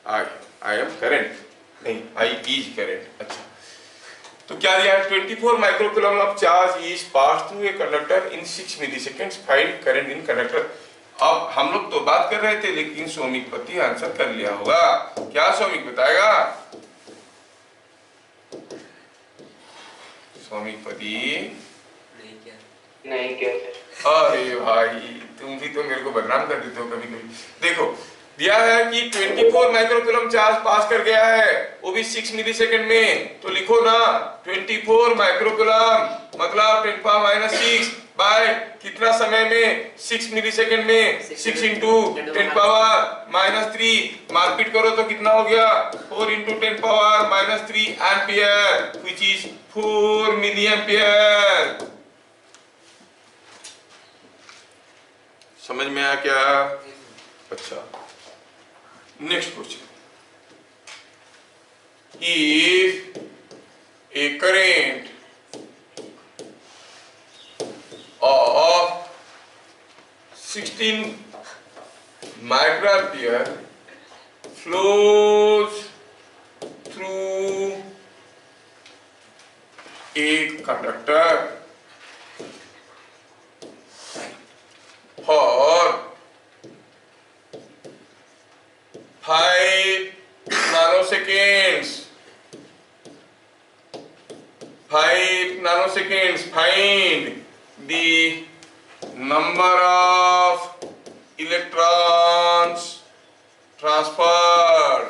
आई एम करंट, नहीं आई इज करंट। अच्छा, तो क्या दिया है, 24 microcoulomb of charge is pass through a conductor in 6 milliseconds, find current in conductor. अब हम लोग तो बात कर रहे थे, लेकिन सौमिकपति आंसर कर लिया होगा। क्या सौमिक बताएगा? सौमिकपति नहीं क्या? अरे भाई, तुम भी तो मेरे को बदनाम कर देते हो कभी कभी। देखो दिया है कि 24 माइक्रोकूलम चार्ज पास कर गया है, वो भी 6 मिलीसेकंड में, तो लिखो ना 24 माइक्रोकूलम मतलब 10⁻⁻⁶ बाय कितना समय में, 6 मिलीसेकंड में, 6 इंटू 10⁻⁻3, मारपीट करो तो कितना हो गया, 4 into 10⁻⁻3 ampere, which is 4 milli ampere. समझ में आया क्या? अच्छा, next question, if a current of 16 microampere flows through a conductor for 5 nanoseconds, 5 seconds, find the number of electrons transferred.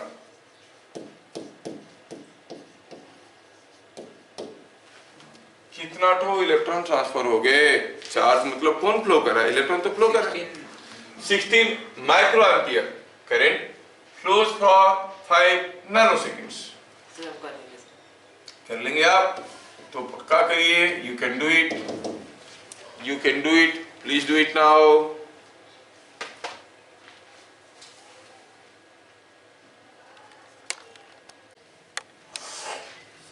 कितना तो इलेक्ट्रॉन ट्रांसफर हो गए? चार्ज मतलब कौन फ्लो कर रहा है? इलेक्ट्रॉन तो फ्लो कर रहा है। 16 micro ampere current flows for 5 nano seconds. कर लेंगे आप तो पक्का करिए। You can do it, you can do it, please do it now.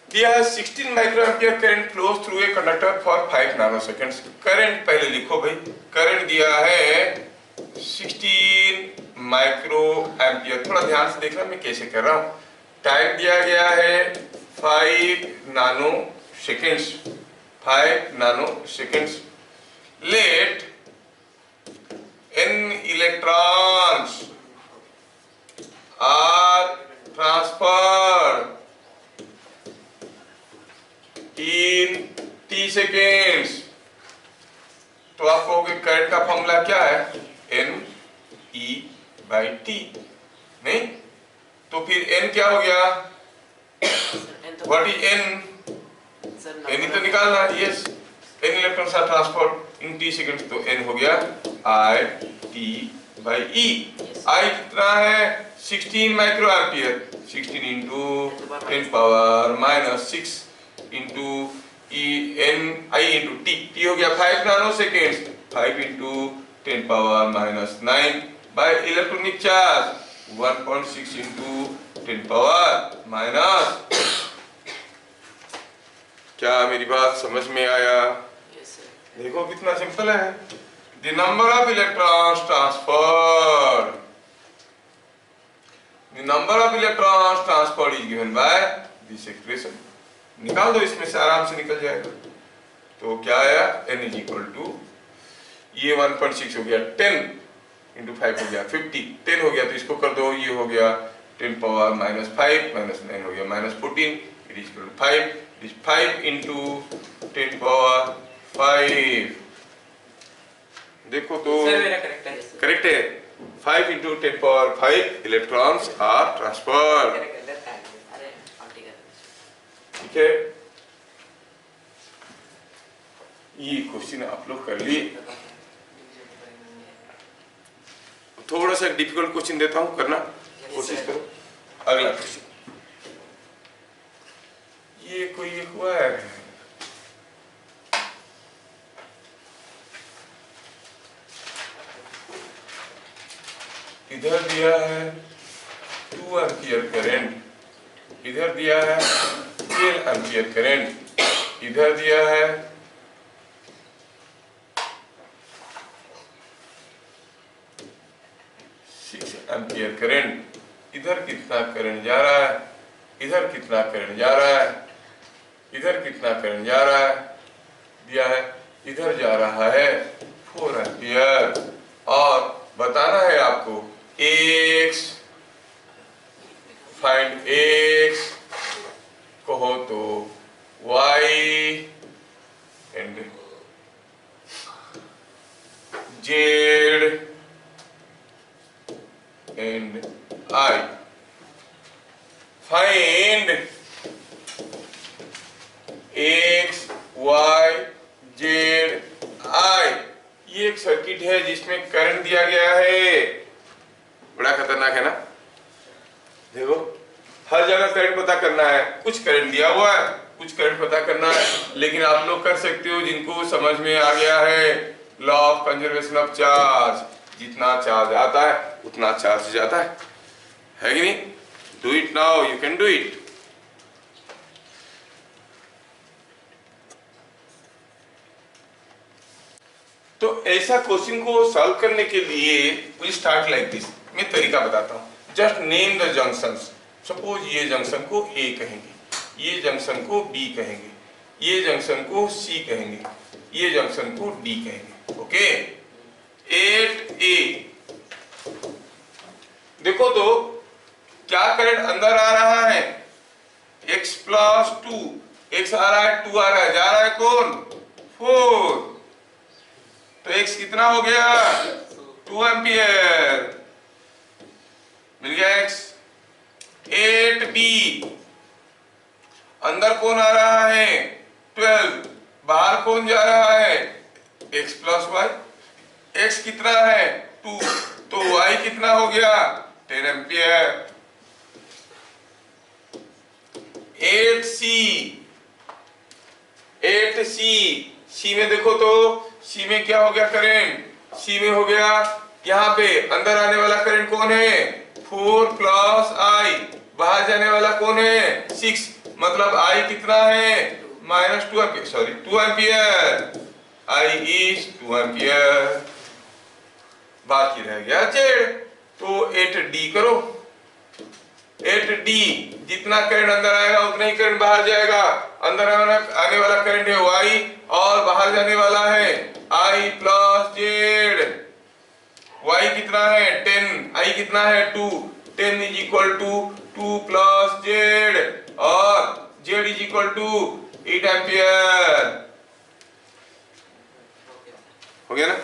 दिया है 16 micro ampere current flows through a conductor for 5 nano seconds. Current पहले लिखो भाई, करंट दिया है 16 माइक्रो एम्पियर। थोड़ा ध्यान से देखना मैं कैसे कर रहा हूं। टाइम दिया गया है 5 nano seconds, 5 nano seconds. Let n electrons are transferred in t seconds. तो आप कहोगे करंट का फॉर्मूला क्या है? n e by t। नहीं तो फिर n क्या हो गया? What is n? n ही तो निकालना है। Yes, n electrons are transferred in t seconds, तो n हो गया i t by e। i कितना है? 16 micro ampere. 16 into 10 power minus 6 into i into t हो गया 5 nano seconds. 5 into 10 power minus 9 by electronic charge 1.6 into 10 power minus. क्या मेरी बात समझ में आया? देखो कितना सिंपल है। The number of electrons transferred, the number of electrons transferred is given by this expression. निकाल दो, इसमें से आराम से निकल जाएगा। तो क्या आया? n इज इक्वल टू, ये 1.6 हो गया, 10 इंटू 5 हो गया 50, 10 हो गया तो इसको कर दो, ये हो गया 10 पावर माइनस 5 माइनस 9 हो गया minus 14, it is equal to 5। It is 5 into 10 power 5। देखो तो करेक्ट है। 5 into 10 power 5 electrons are transferred. ठीक है, ये क्वेश्चन आप लोग कर लिए। थोड़ा सा डिफिकल्ट क्वेश्चन देता हूं, करना कोशिश करो। अगला क्वेश्चन, ये कोई एक हुआ है, इधर दिया है 2 एम्पियर करंट, इधर दिया है 12 एम्पियर करंट, इधर दिया है 6 एम्पियर करंट। इधर कितना करंट जा रहा है, इधर कितना करंट जा रहा है, इधर कितना करंट जा रहा है, दिया है इधर जा रहा है 4 एम्पियर। और बताना है आपको x, फाइंड x, कहो तो y and z and I। Find x, y, z, I। ये एक सर्किट है जिसमें करंट दिया गया है। बड़ा खतरनाक है ना? देखो हर जगह करंट पता करना है, कुछ करंट दिया हुआ है, कुछ करंट पता करना है। लेकिन आप लोग कर सकते हो जिनको समझ में आ गया है law of conservation of charge, जितना चार्ज आता है उतना चार्ज जाता है कि नहीं? Do it now, you can do it. तो ऐसा क्वेश्चन को सॉल्व करने के लिए विल स्टार्ट लाइक दिस। मैं तरीका बताता हूं। Just name the junctions. Suppose ये जंक्शन को A कहेंगे, ये जंक्शन को B कहेंगे, ये जंक्शन को C कहेंगे, ये जंक्शन को D कहेंगे। Okay, 8A। देखो तो क्या करंट अंदर आ रहा है? x+2 x आ रहा है, 2 आ रहा है, जा रहा है कौन? 4। तो x कितना हो गया? 2 एम्पियर। मिल गया x। 8b, अंदर कौन आ रहा है? 12, बाहर कौन जा रहा है? x plus Y. x कितना है? 2, तो y कितना हो गया? 10 एम्पियर। 8c, 8c, c में देखो तो c में क्या हो गया करंट? c में हो गया, यहाँ पे अंदर आने वाला करंट कौन है? 4 प्लस i, बाहर जाने वाला कौन है? 6, मतलब i कितना है? -2 ampere, sorry 2 ampere. i is 2 ampere. बाकी रह गया z, तो 8d करो। 8d, जितना करंट अंदर आएगा उतना ही करंट बाहर जाएगा। अंदर आने वाला करंट है y और बाहर जाने वाला है i प्लस z। y कितना है? 10, i कितना है? 2, 10 is equal to 2 plus z और z is equal to 8 ampere. हो गया ना?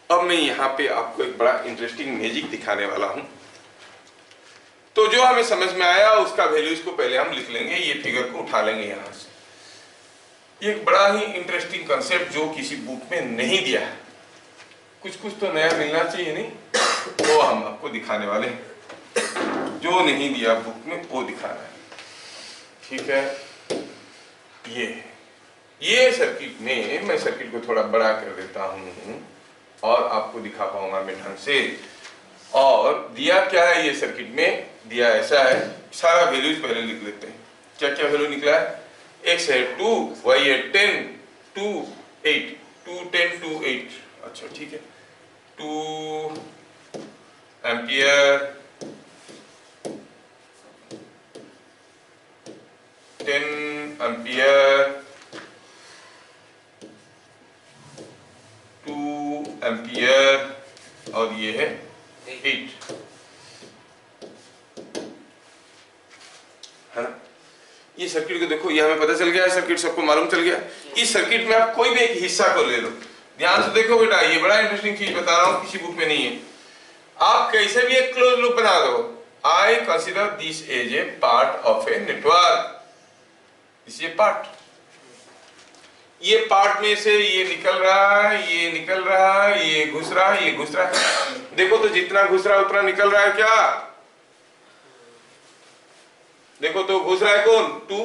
अब मैं यहाँ पे आपको एक बड़ा इंटरेस्टिंग मैजिक दिखाने वाला हूं। तो जो हमें समझ में आया उसका वैल्यूज को पहले हम लिख लेंगे, ये फिगर को उठा लेंगे यहां से। एक बड़ा ही इंटरेस्टिंग कंसेप्ट जो किसी बुक में नहीं दिया है, कुछ कुछ तो नया मिलना चाहिए नहीं, वो हम आपको दिखाने वाले हैं। जो नहीं दिया बुक में वो दिखाना है, ठीक है? ये सर्किट में मैं सर्किट को थोड़ा बड़ा कर देता हूं और आपको दिखा पाऊंगा मैं ढंग से। और दिया क्या है ये सर्किट में? दिया ऐसा है, सारा वैल्यूज पहले लिख लेते हैं। क्या क्या वैल्यू निकला है? x है 2, y है 10, 2, 8, 2, 10, 2, 8। अच्छा ठीक है, 2 एम्पियर, 10 एम्पियर, 2 एम्पियर और ये है 8, है ना? ये सर्किट को देखो, ये हमें पता चल गया है, सर्किट सबको मालूम चल गया। इस सर्किट में आप कोई भी एक हिस्सा को ले लो, ध्यान से देखो बेटा, ये बड़ा इंटरेस्टिंग चीज बता रहा हूं, किसी बुक में नहीं है। आप कैसे भी एक क्लोज लूप बना दो। I consider this as a part of a network, this is a part. ये पार्ट में से ये निकल रहा है, ये निकल रहा है, ये घुस रहा है, ये घुस रहा है। देखो तो जितना घुस रहा है उतना निकल रहा है क्या? देखो तो घुस रहा है कौन? 2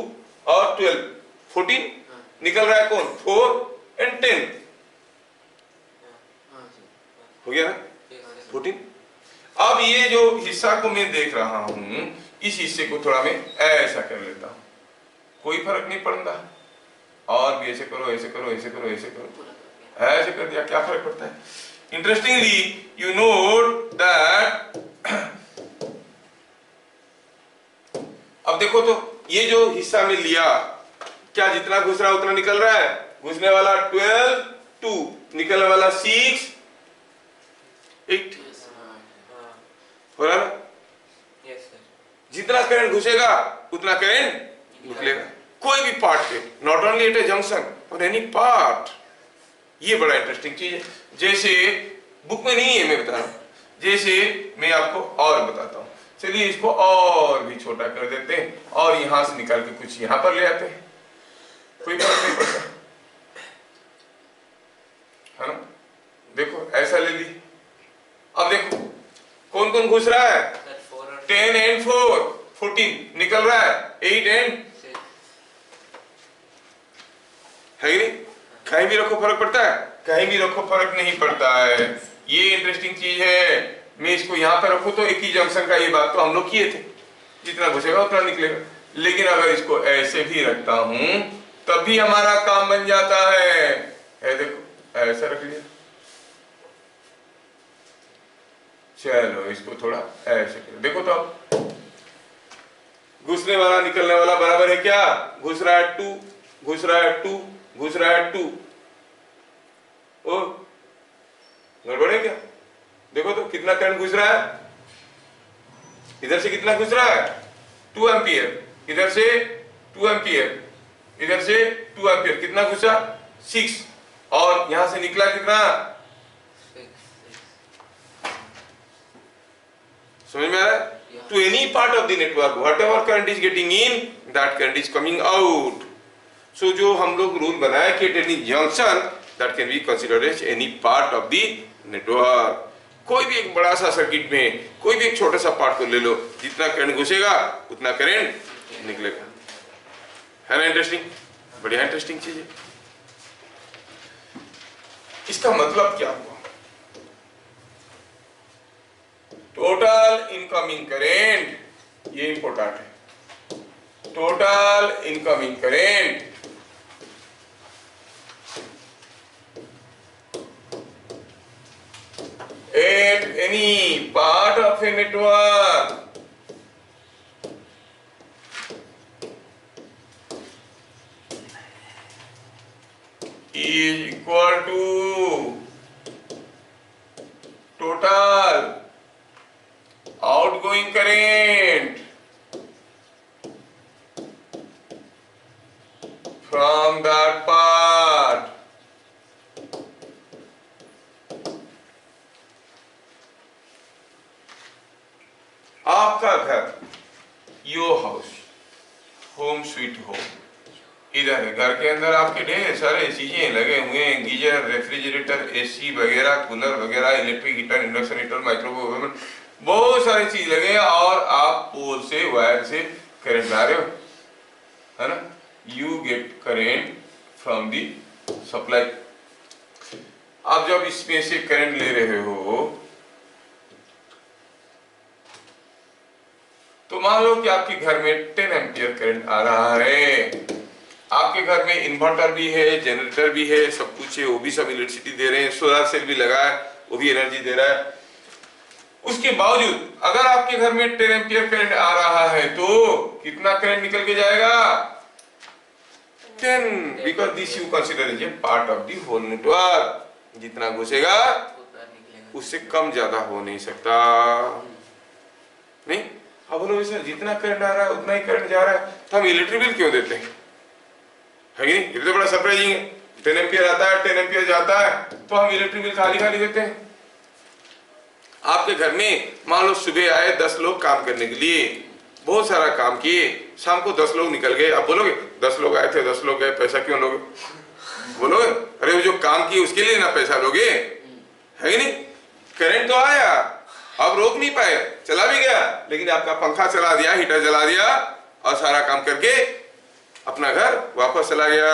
और 12, 14। निकल रहा है कौन? 4 एंड 10। हो गया ना? 14। अब ये जो हिस्सा को मैं देख रहा हूं, इस हिस्से को थोड़ा मैं ऐसा कर लेता हूं, कोई फर्क नहीं पड़ता। और भी ऐसे करो, ऐसे करो, ऐसे करो, ऐसे करो, ऐसे कर दिया, क्या फर्क पड़ता है? इंटरेस्टिंगली यू नोट दैट, अब देखो तो ये जो हिस्सा में लिया, क्या जितना घुस रहा है उतना निकल रहा है? घुसने वाला 12, 2, निकलने वाला 6, 8। हो रहा ना? जितना करंट घुसेगा उतना करंट निकलेगा, कोई भी पार्ट पे, not only at a junction और एनी पार्ट। ये बड़ा इंटरेस्टिंग चीज है, जैसे बुक में नहीं है, मैं बता रहा हूं, जैसे मैं आपको और बताता हूं। चलिए इसको और भी छोटा कर देते हैं और यहां से निकाल के कुछ यहां पर ले आते हैं, कोई फर्क नहीं पड़ता, है ना? देखो ऐसा ले ली। अब देखो कौन कौन घुस रहा है? 10 एंड 4, 14। निकल रहा है 8 एंड है कि नहीं? कहीं भी रखो फर्क पड़ता है? कहीं भी रखो फर्क नहीं पड़ता है। ये इंटरेस्टिंग चीज है। मैं इसको यहाँ पे रखूं तो एक ही जंक्शन का, ये बात तो हम लोग किए थे, जितना घुसेगा उतना निकलेगा। लेकिन अगर इसको ऐसे भी रखता हूं तब भी हमारा काम बन जाता है। देखो ऐसा रख लिया, चलो इसको थोड़ा ऐसे करो। देखो तो अब घुसने वाला निकलने वाला बराबर है क्या? घुस रहा है 2, घुस रहा है 2, घुस रहा है 2। ओ गड़बड़ है क्या? देखो तो कितना करंट घुस रहा है, इधर से कितना घुस रहा है? 2 एम्पियर। इधर से 2 एम्पियर, इधर से 2 एम्पियर, कितना घुसा 6, और यहां से निकला कितना, समझ में आ रहा है? To any part of the network whatever current is getting in, that current is coming out. So जो हम लोग रूल बनाया कि at any junction that can be considered as any part of the network. कोई भी एक बड़ा सा सर्किट में कोई भी एक छोटा सा पार्ट को ले लो, जितना करंट घुसेगा उतना करंट निकलेगा। है ना इंटरेस्टिंग? बढ़िया इंटरेस्टिंग चीज है। इसका मतलब क्या हुआ? टोटल इनकमिंग करेंट, ये इंपॉर्टेंट है, total incoming current at any part of a network is equal to total outgoing current from that part आपका घर, your house, home sweet home, इधर है, घर के अंदर आपके ढेर सारे चीजें लगे हुए हैं, गीजर, रेफ्रिजरेटर, एसी वगैरह, कूलर वगैरह, electric heater, induction heater, microwave oven, बहुत सारी चीज लगे हैं, और आप पोल से वायर से करंट ला रहे हो, है ना? You get current from the supply. आप जब इसमें से करंट ले रहे हो तो मान लो कि आपके घर में 10 एम्पियर करंट आ रहा है, आपके घर में इन्वर्टर भी है, जनरेटर भी है, सब कुछ है, वो भी सब इलेक्ट्रिसिटी दे रहे हैं, सोलर सेल भी लगा है, वो भी एनर्जी दे रहा है। उसके बावजूद अगर आपके घर में 10 एम्पियर करंट आ रहा है तो कितना करंट निकल के जाएगा? 10, because this you consider as a part of the whole network. जितना घुसेगा उससे कम ज्यादा हो नहीं सकता, नहीं? अब बोलो सर जितना करंट आ रहा है उतना ही करंट जा रहा है, तो हम इलेक्ट्रिक बिल क्यों देते हैं? है कि नहीं? ये तो बड़ा सरप्राइजिंग है। 10 एम्पियर आता है, 10 एम्पियर जाता है, तो हम इलेक्ट्रिक बिल खाली खाली देते हैं। आपके घर में मान लो सुबह आए 10 लोग काम करने के लिए, बहुत सारा काम किए, शाम को 10 लोग निकल गए। अब बोलोगे 10 लोग आए थे, 10 लोग गए, पैसा क्यों लोगे? बोलोगे अरे वो जो काम किए उसके लिए ना पैसा लोगे, है कि नहीं? करंट तो आया, अब रोक नहीं पाए, चला भी गया, लेकिन आपका पंखा चला दिया, हीटर जला दिया, और सारा काम करके अपना घर वापस चला गया,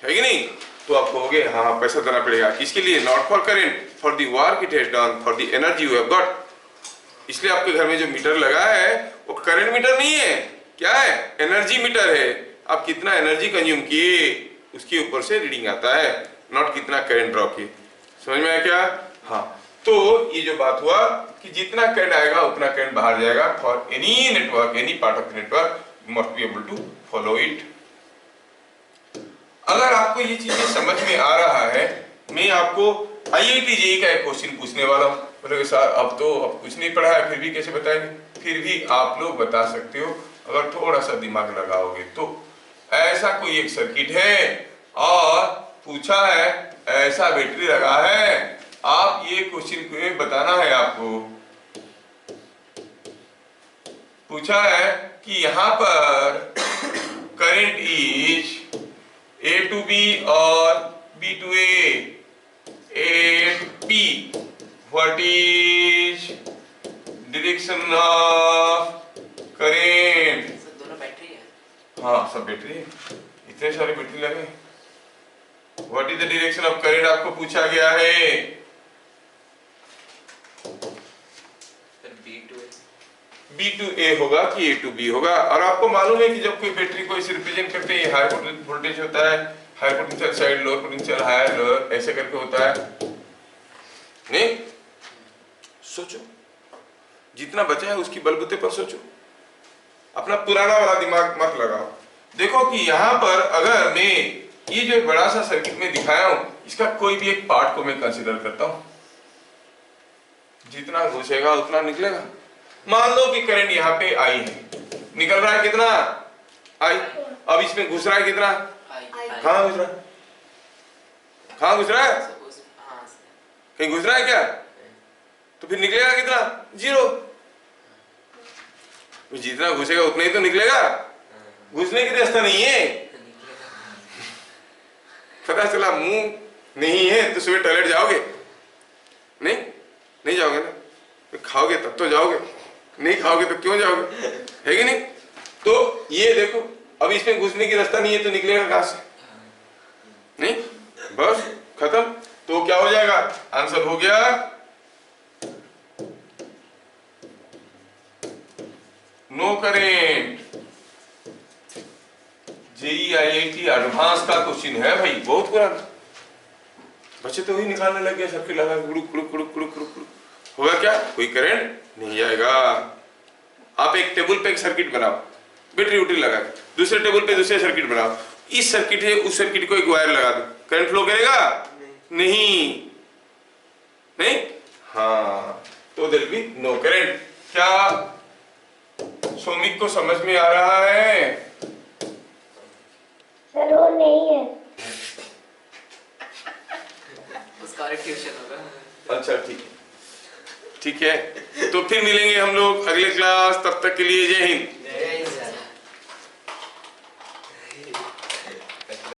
है कि नहीं? तो आप कहोगे हाँ पैसा देना पड़ेगा, किसके लिए? Not for current, for the work it has done, for the energy you have got. इसलिए आपके घर में जो मीटर लगा है वो करंट मीटर नहीं है, क्या है? एनर्जी मीटर है। आप कितना एनर्जी कंज्यूम किए उसके ऊपर से रीडिंग आता है, नॉट कितना करंट ड्रॉ किए। समझ में आया क्या? हाँ, तो ये जो बात हुआ कि जितना करंट आएगा उतना करंट बाहर जाएगा, for any network, any part of the network must be able to follow it. अगर आपको ये चीजें समझ में आ रहा है, मैं आपको IIT JEE का एक क्वेश्चन पूछने वाला हूँ। बोलोगे सर अब कुछ नहीं पढ़ा है, फिर भी कैसे बताएंगे? फिर भी आप लोग बता सकते हो अगर थोड़ा सा दिमाग लगाओगे तो। ऐसा कोई एक सर्किट है और पूछा है ऐसा बैटरी लगा है, आप ये क्वेश्चन को बताना है आपको। पूछा है कि यहाँ पर current is A to B और B to A, A to P. What is direction of current? Sir दोनों बैटरी है। हाँ सब बैटरी है, इतने सारे बैटरी लगे। What is the direction of current आपको पूछा गया है। B to A होगा कि A to B होगा। और आपको मालूम है कि जब कोई बैटरी को इसे रिप्रेजेंट करते हैं, हाई वोल्टेज होता है, high potential side, lower potential higher lower, ऐसे करके होता है, नहीं? सोचो जितना बचा है उसकी बलबूते पर सोचो, अपना पुराना वाला दिमाग मत लगाओ। देखो कि यहाँ पर अगर मैं ये जो बड़ा सा सर्किट में दिखाया हूं, इसका कोई भी एक पार्ट को मैं कंसीडर करता हूं, जितना घुसेगा उतना निकलेगा। मान लो कि करंट यहाँ पे आई है, निकल रहा है कितना, आई। अब इसमें घुस रहा है कितना, कहाँ घुस रहा है, कहाँ घुस रहा है, कहीं घुस रहा है क्या, तो फिर निकलेगा कितना, 0। जितना घुसेगा उतना ही तो निकलेगा, घुसने की रास्ता नहीं है। पता चला मुंह नहीं है तो सुबह टॉयलेट जाओगे, नहीं नहीं जाओगे ना, तो खाओगे तब तो जाओगे, नहीं खाओगे तो क्यों जाओगे, है कि नहीं। तो ये देखो अब इसमें घुसने की रास्ता नहीं है तो निकलेगा कहां से, नहीं, बस खत्म। तो क्या हो जाएगा, आंसर हो गया no current. JEE IIT advance का क्वेश्चन है भाई, बहुत पुराना, बच्चे तो ही निकालने लग गए, सर्किट लगा गुड़ुक गुड़ुक गुड़ुक गुड़ुक गुड़ुक, होगा क्या, कोई करंट नहीं जाएगा। आप एक टेबल पे एक सर्किट बनाओ, बैटरी उटरी लगा के, दूसरे टेबल पे दूसरे सर्किट बनाओ, इस सर्किट से उस सर्किट को एक वायर लगा दो, करंट फ्लो करेगा, नहीं नहीं, हाँ, तो देयर बी नो करंट। क्या सौमिक को समझ में आ रहा है, सर वो नहीं है। उसका और ट्यूशन होगा। अच्छा ठीक है, ठीक है, तो फिर मिलेंगे हम लोग अगले क्लास, तब तक के लिए जय हिंद।